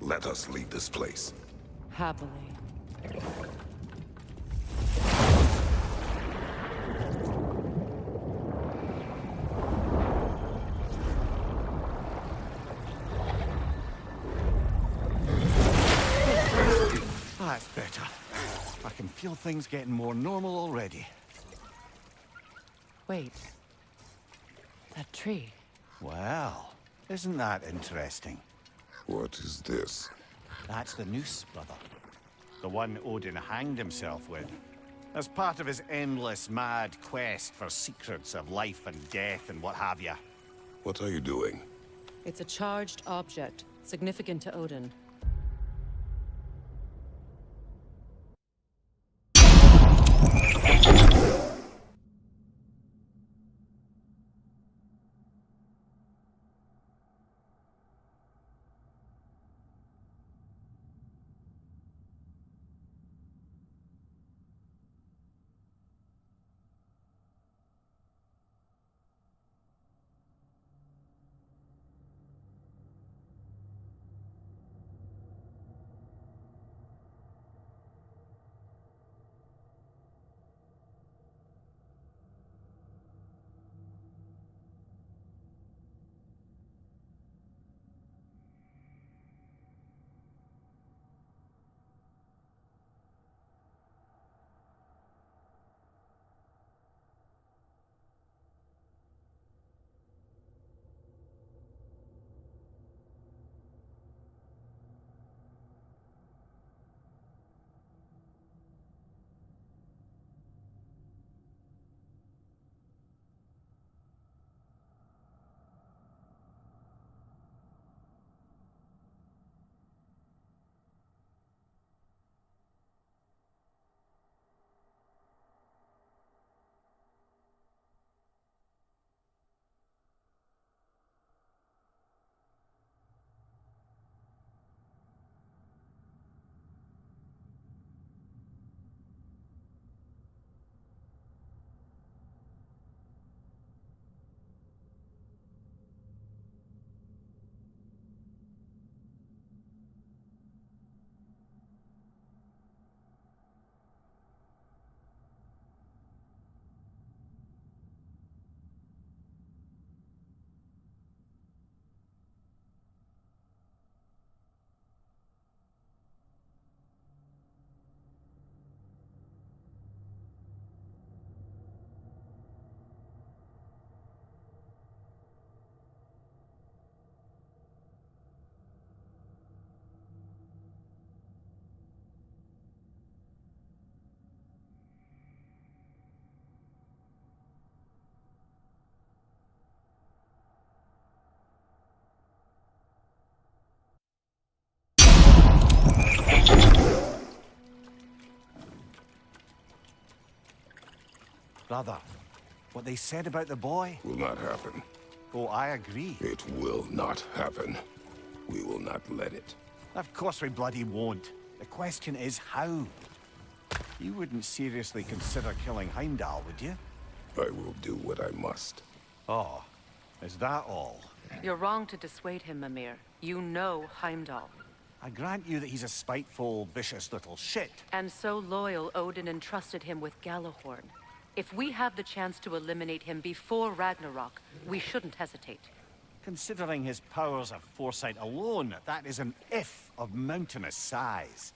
Let us leave this place. Happily. That's better. I can feel things getting more normal already. Wait. That tree. Well, isn't that interesting? What is this? That's the noose, brother. The one Odin hanged himself with. As part of his endless, mad quest for secrets of life and death and what have you. What are you doing? It's a charged object, significant to Odin. Brother, what they said about the boy? Will not happen. Oh, I agree. It will not happen. We will not let it. Of course we bloody won't. The question is how? You wouldn't seriously consider killing Heimdall, would you? I will do what I must. Oh, is that all? You're wrong to dissuade him, Mimir. You know Heimdall. I grant you that he's a spiteful, vicious little shit. And so loyal, Odin entrusted him with Galahorn. If we have the chance to eliminate him before Ragnarok, we shouldn't hesitate. Considering his powers of foresight alone, that is an if of mountainous size.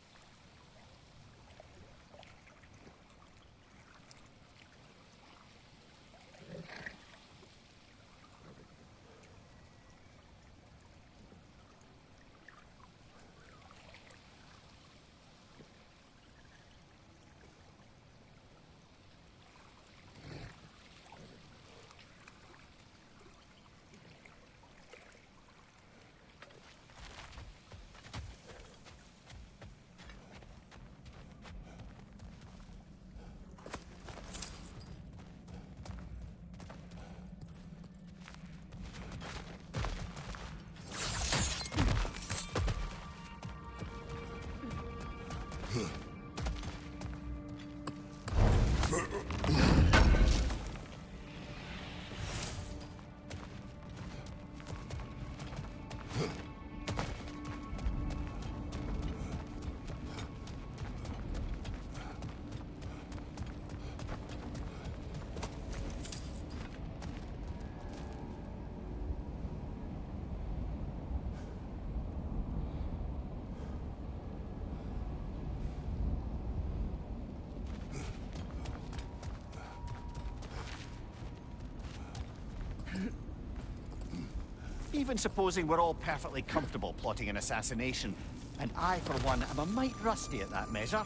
Even supposing we're all perfectly comfortable plotting an assassination, and I, for one, am a mite rusty at that measure,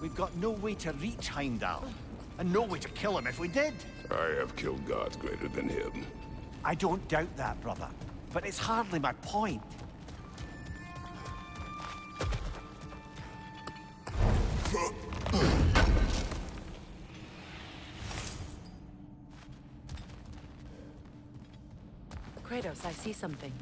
we've got no way to reach Heimdall, and no way to kill him if we did. I have killed gods greater than him. I don't doubt that, brother, but it's hardly my point. Kratos, I see something.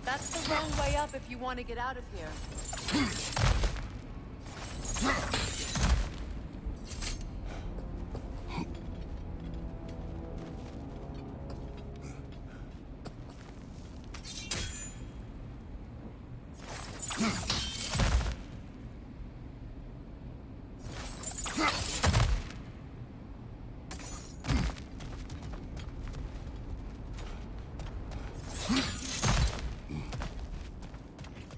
That's the wrong way up if you want to get out of here.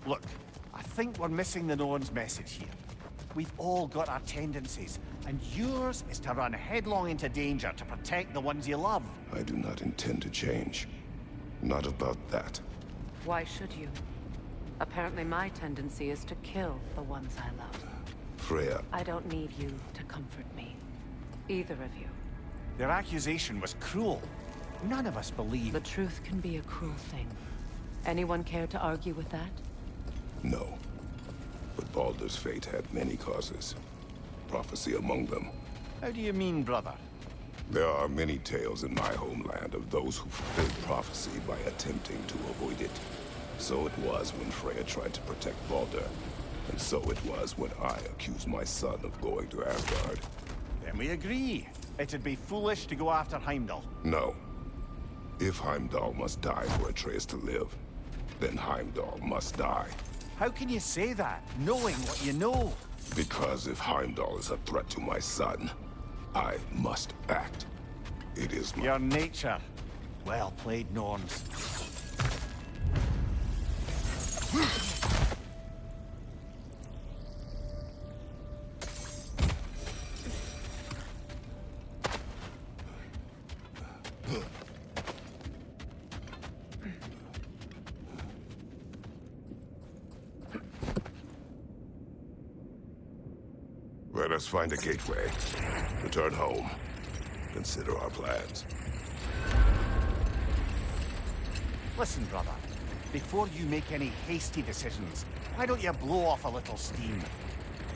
Look, I think we're missing the Norn's message here. We've all got our tendencies, and yours is to run headlong into danger to protect the ones you love. I do not intend to change. Not about that. Why should you? Apparently my tendency is to kill the ones I love. Freya. I don't need you to comfort me. Either of you. Their accusation was cruel. None of us believe... The truth can be a cruel thing. Anyone care to argue with that? No. But Baldur's fate had many causes. Prophecy among them. How do you mean, brother? There are many tales in my homeland of those who fulfilled prophecy by attempting to avoid it. So it was when Freya tried to protect Baldur. And so it was when I accused my son of going to Asgard. Then we agree. It'd be foolish to go after Heimdall. No. If Heimdall must die for Atreus to live, then Heimdall must die. How can you say that, knowing what you know? Because if Heimdall is a threat to my son, I must act. It is my... Your nature. Well played, Norns. Let us find a gateway. Return home. Consider our plans. Listen, brother. Before you make any hasty decisions, why don't you blow off a little steam?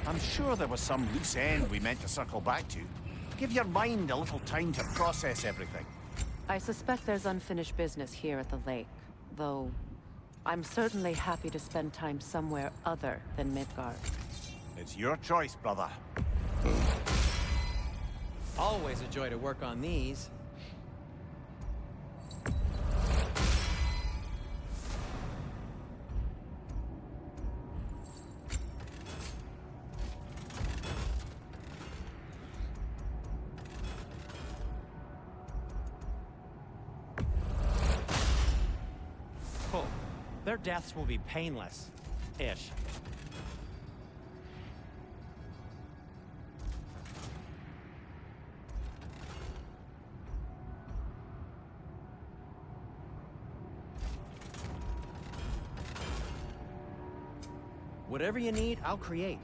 I'm sure there was some loose end we meant to circle back to. Give your mind a little time to process everything. I suspect there's unfinished business here at the lake, though I'm certainly happy to spend time somewhere other than Midgard. It's your choice, brother. Always a joy to work on these. Cool. Their deaths will be painless-ish. Whatever you need, I'll create.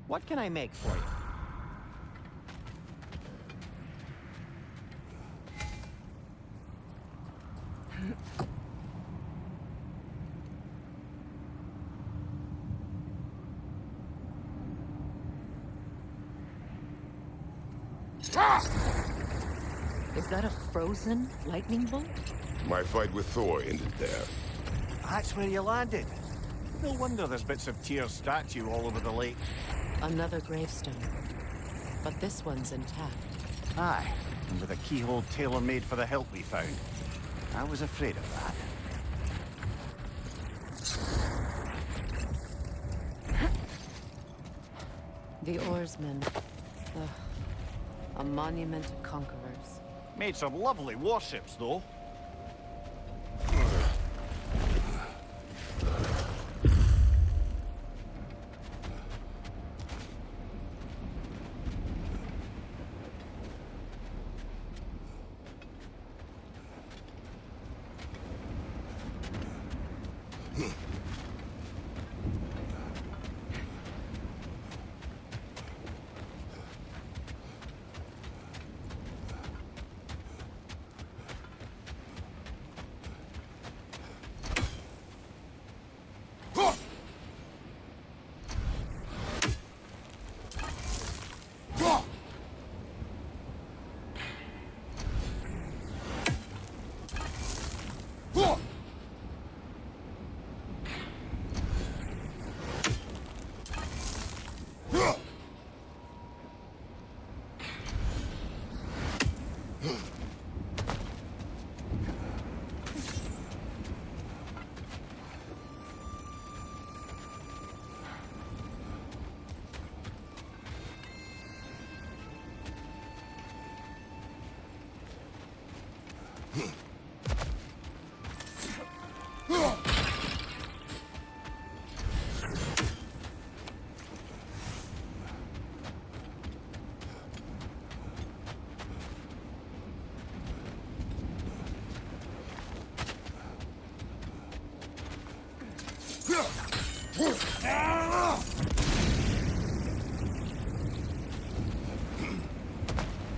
What can I make for you? Is that a frozen lightning bolt? My fight with Thor ended there. That's where you landed. No wonder there's bits of Tyr's statue all over the lake. Another gravestone. But this one's intact. Aye, and with a keyhole tailor-made for the hilt we found. I was afraid of that. The oarsmen. Ugh. A monument to conquerors. Made some lovely warships, though.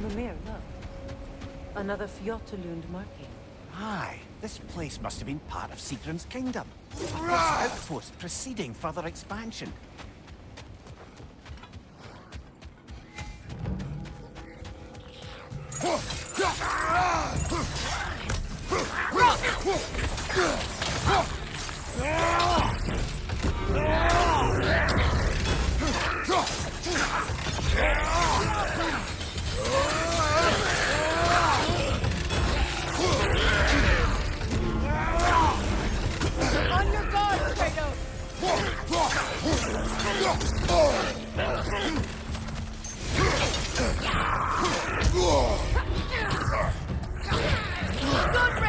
Mimir, look. Another Fjotalund marking. Aye, this place must have been part of Sigrun's kingdom. This outpost preceding further expansion. On your guard, Kratos! Good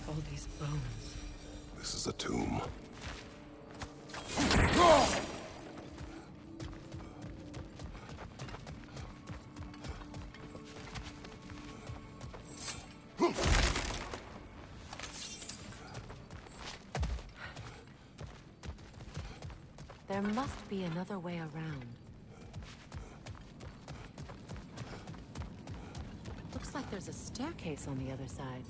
All these bones. This is a tomb. There must be another way around. Looks like there's a staircase on the other side.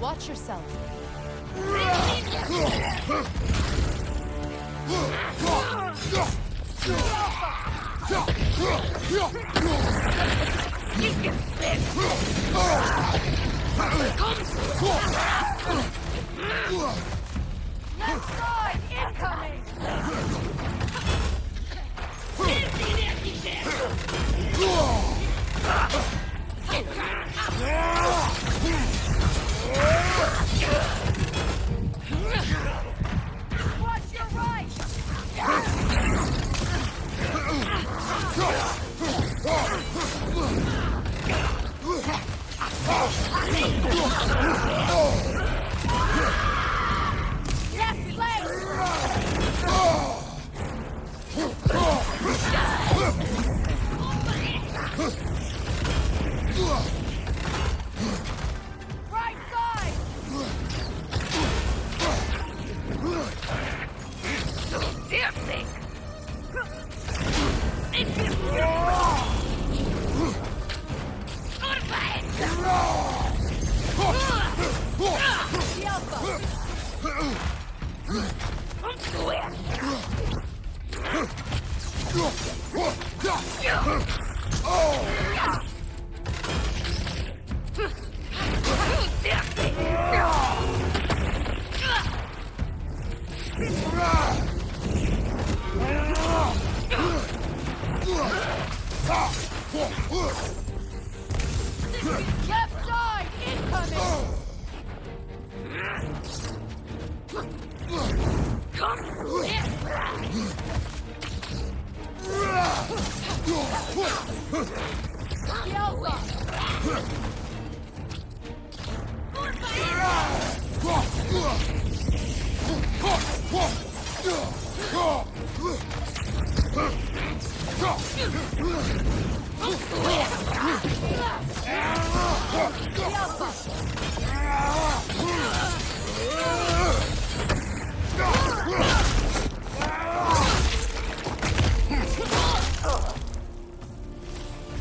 Watch yourself. Left side incoming! Watch your right! Left leg! Right side! Dear thing! Left side incoming!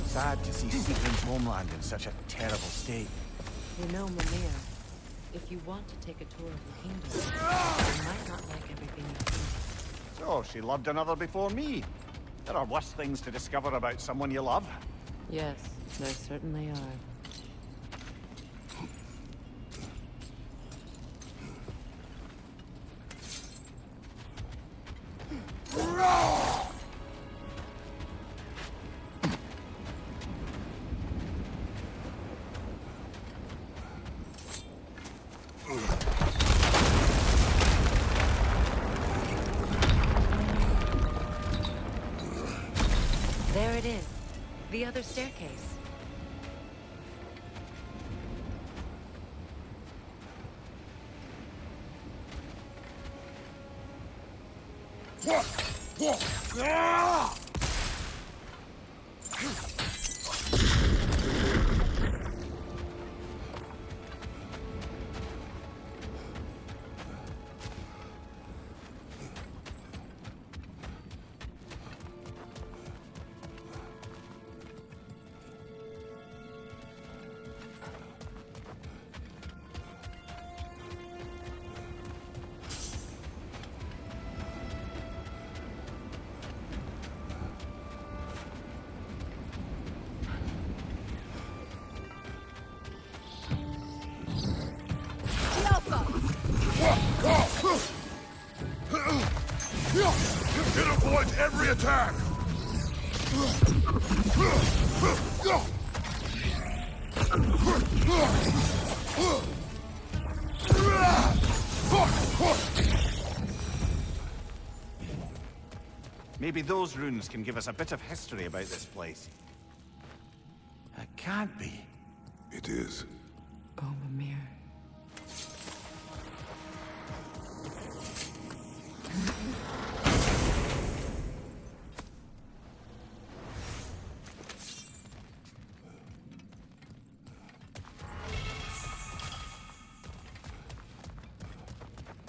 Sad to see Siegmund's homeland in such a terrible state. You know, Mimir, if you want to take a tour of the kingdom, you might not like everything you see. So, she loved another before me. There are worse things to discover about someone you love. Yes, there certainly are. There it is. The other staircase. It avoids every attack! Maybe those runes can give us a bit of history about this place. It can't be. It is. Oh, Mimir.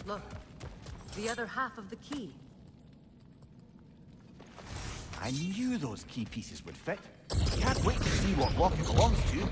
Look, the other half of the key. I knew those key pieces would fit. Can't wait to see what lock it belongs to.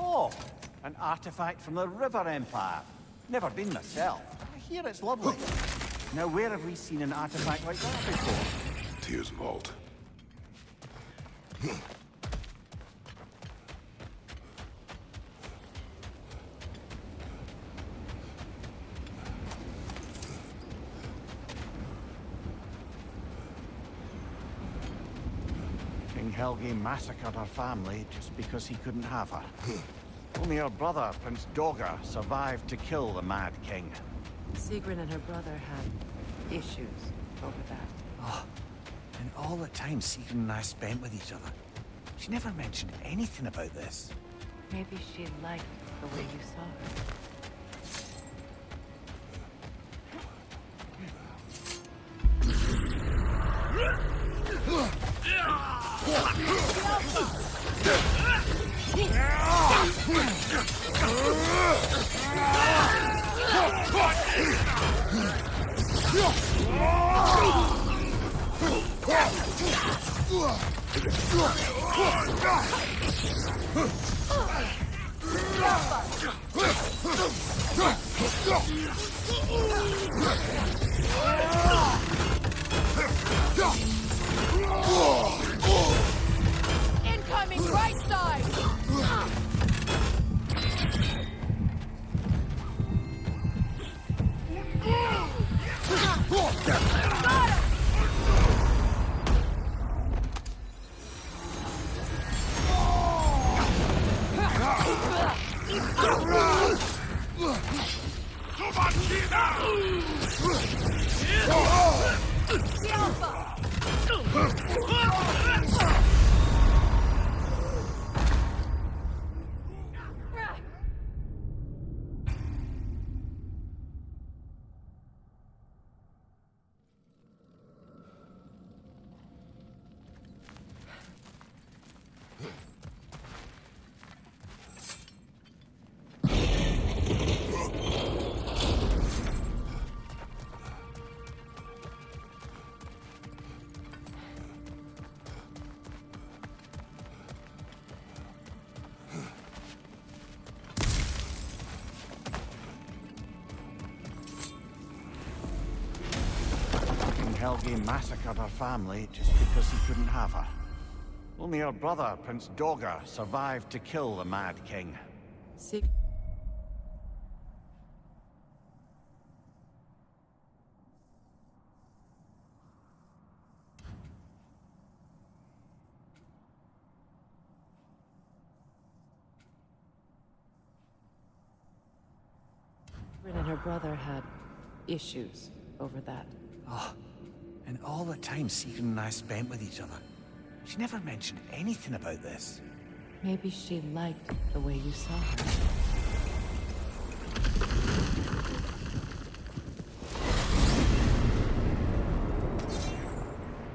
Oh, an artifact from the River Empire. Never been myself. I hear it's lovely. Now, where have we seen an artifact like that before? Tyr's vault. King Helgi massacred her family just because he couldn't have her. Only her brother, Prince Dogger, survived to kill the Mad King. Sigrun and her brother had issues over that. Oh, and all the time Sigrun and I spent with each other, she never mentioned anything about this. Maybe she liked the way you saw her. Incoming right side! Helge massacred her family just because he couldn't have her. Only her brother, Prince Dogger, survived to kill the Mad King. See. And her brother had issues over that. Oh, and all the time Sigrun and I spent with each other. She never mentioned anything about this. Maybe she liked the way you saw her.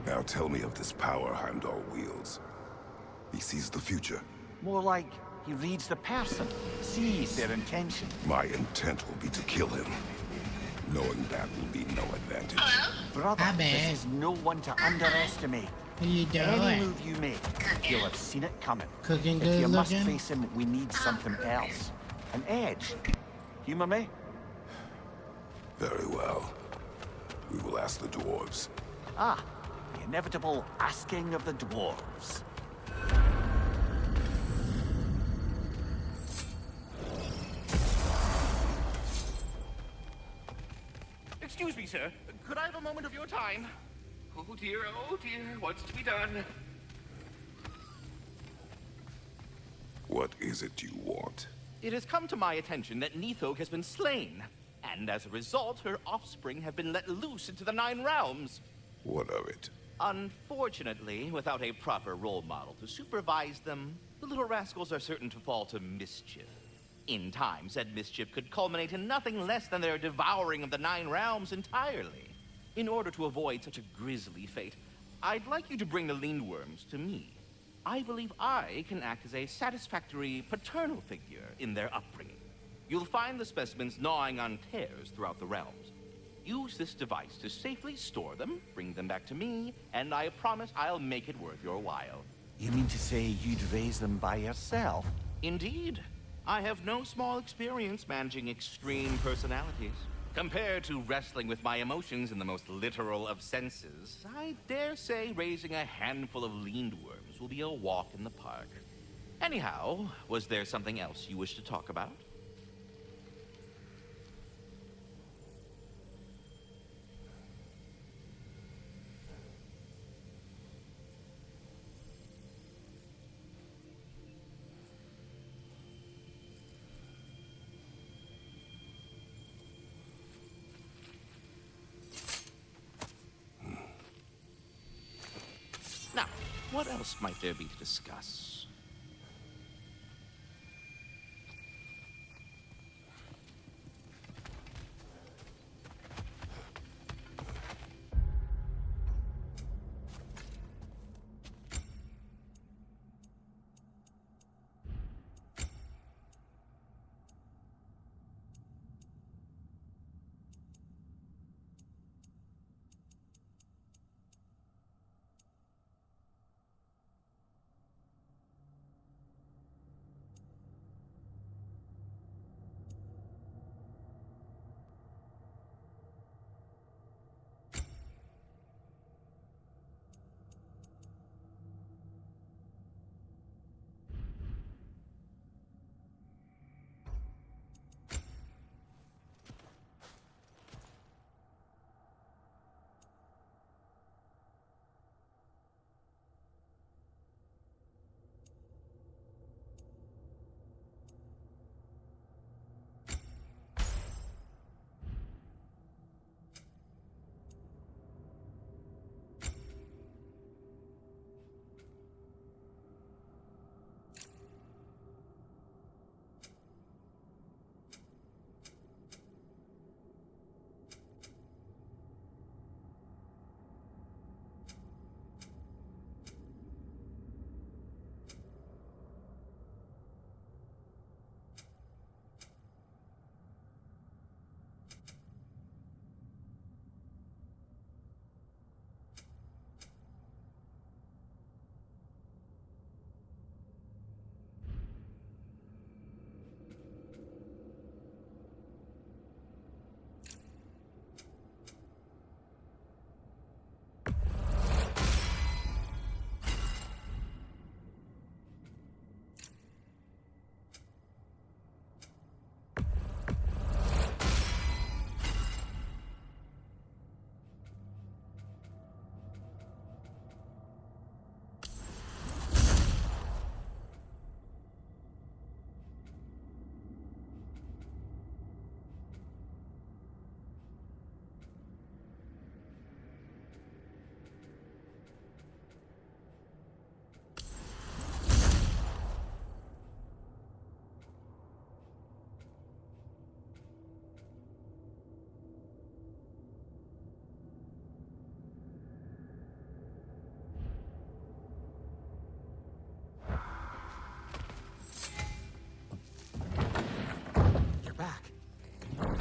Now tell me of this power Heimdall wields. He sees the future. More like he reads the person, sees their intention. My intent will be to kill him. Knowing that will be no advantage. Brother, Hi, man. this is no one to underestimate. What you Any doing? move you make, you'll have seen it coming. Cooking If good you must looking? face him, we need something else. An edge. Humor me? Very well. We will ask the dwarves. Ah, the inevitable asking of the dwarves. Excuse me, sir. Could I have a moment of your time? Oh dear, what's to be done? What is it you want? It has come to my attention that Nithog has been slain, and as a result, her offspring have been let loose into the Nine Realms. What of it? Unfortunately, without a proper role model to supervise them, the little rascals are certain to fall to mischief. In time, said mischief could culminate in nothing less than their devouring of the Nine Realms entirely. In order to avoid such a grisly fate, I'd like you to bring the Lindworms to me. I believe I can act as a satisfactory paternal figure in their upbringing. You'll find the specimens gnawing on tears throughout the realms. Use this device to safely store them, bring them back to me, and I promise I'll make it worth your while. You mean to say you'd raise them by yourself? Indeed. I have no small experience managing extreme personalities. Compared to wrestling with my emotions in the most literal of senses, I dare say raising a handful of Lindworms will be a walk in the park. Anyhow, was there something else you wish to talk about? Now, what else might there be to discuss?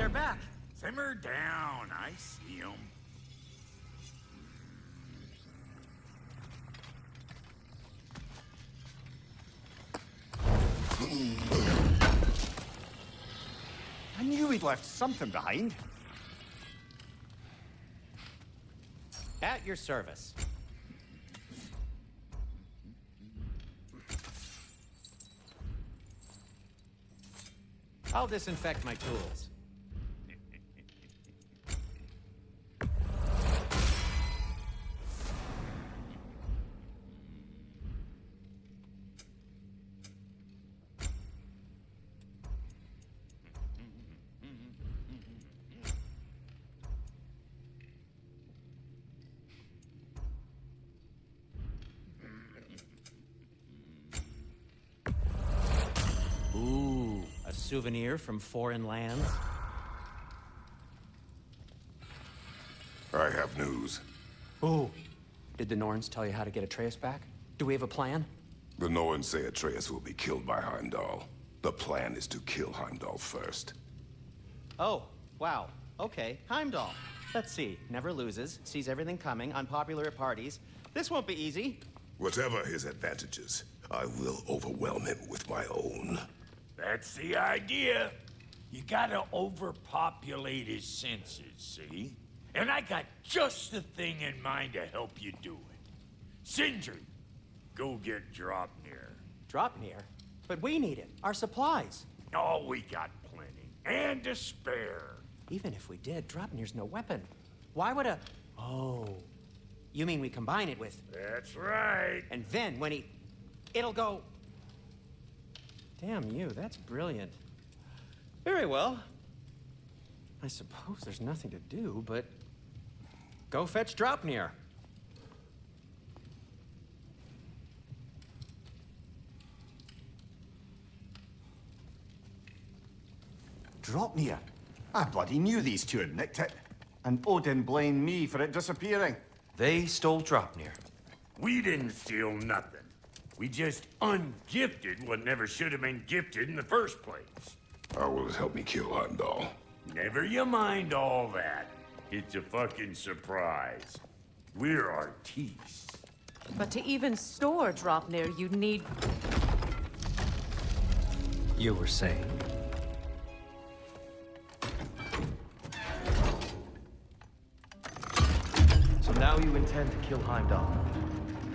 they're back. Simmer down. I see them. I knew we'd left something behind. At your service. I'll disinfect my tools. Ooh, a souvenir from foreign lands? I have news. Ooh. Did the Norns tell you how to get Atreus back? Do we have a plan? The Norns say Atreus will be killed by Heimdall. The plan is to kill Heimdall first. Oh, wow. Okay, Heimdall. Let's see. Never loses, sees everything coming, unpopular at parties. This won't be easy. Whatever his advantages, I will overwhelm him with my own. That's the idea. You gotta overpopulate his senses, see? And I got just the thing in mind to help you do it. Sindri, go get Dropnir. Dropnir? But we need it. Our supplies. Oh, we got plenty. And to spare. Even if we did, Dropnir's no weapon. Why would a... Oh. You mean we combine it with... That's right. And then when he... It'll go... Damn you, that's brilliant. Very well. I suppose there's nothing to do, but... Go fetch Dropnir. Dropnir? I bloody knew these two had nicked it. And Odin blamed me for it disappearing. They stole Dropnir. We didn't steal nothing. We just ungifted what never should have been gifted in the first place. How will it help me kill Heimdall? Never you mind all that. It's a fucking surprise. We're artistes. But to even store Dropnir, you'd need... You were saying? So now you intend to kill Heimdall.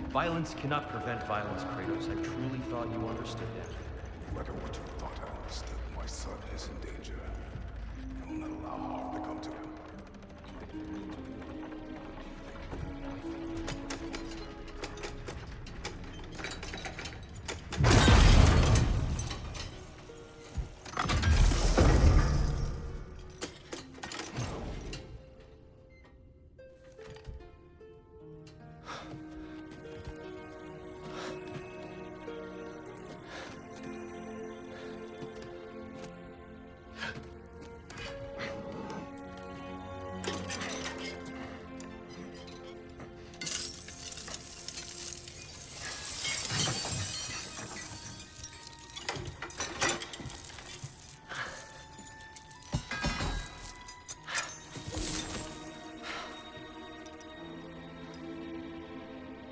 Violence cannot prevent violence, Kratos. I truly thought you understood that. No matter what you thought I understood, my son is in danger. I will not allow harm to come to him.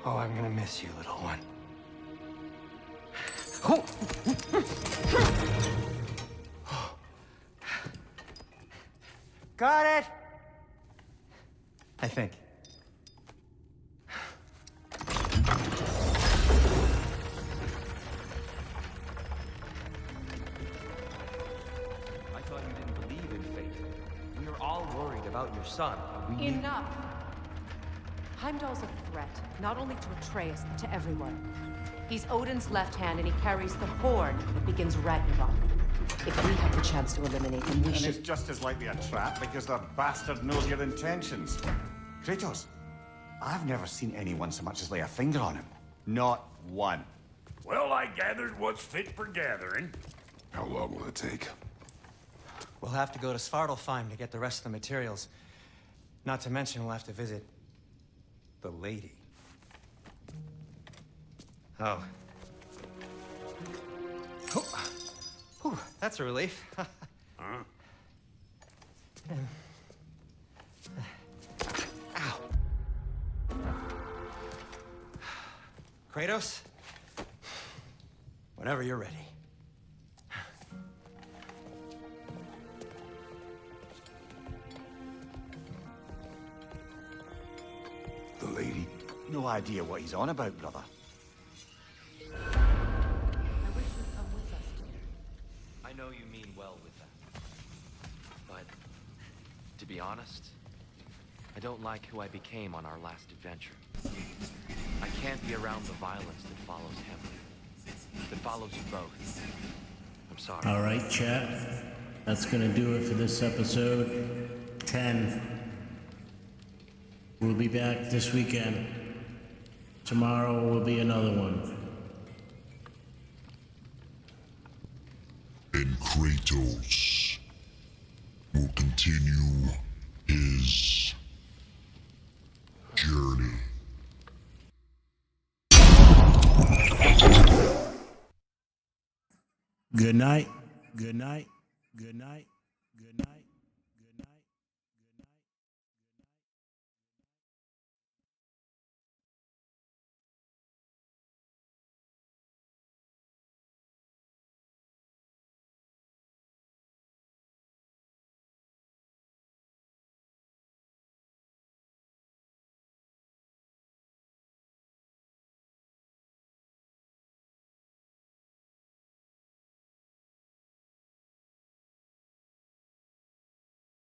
Oh, I'm gonna miss you, little one. Got it! I think. I thought you didn't believe in fate. We are all worried about your son. Enough! Heimdall's a threat, not only to Atreus, but to everyone. He's Odin's left hand, and he carries the horn that begins Ragnarok. If we have the chance to eliminate him, we should... And it's just as likely a trap because the bastard knows your intentions. Kratos, I've never seen anyone so much as lay a finger on him. Not one. Well, I gathered what's fit for gathering. How long will it take? We'll have to go to Svartalfheim to get the rest of the materials. Not to mention we'll have to visit... the lady. Oh. Whew, that's a relief. Huh? Ow. Kratos? Whenever you're ready. The lady? No idea what he's on about, brother. I wish you'd come with us, dear. I know you mean well with that. But, to be honest, I don't like who I became on our last adventure. I can't be around the violence that follows him. That follows you both. I'm sorry. All right, chat. That's gonna do it for this episode 10. We'll be back this weekend. Tomorrow will be another one. And Kratos will continue his journey. Good night. Good night. Good night. Good night.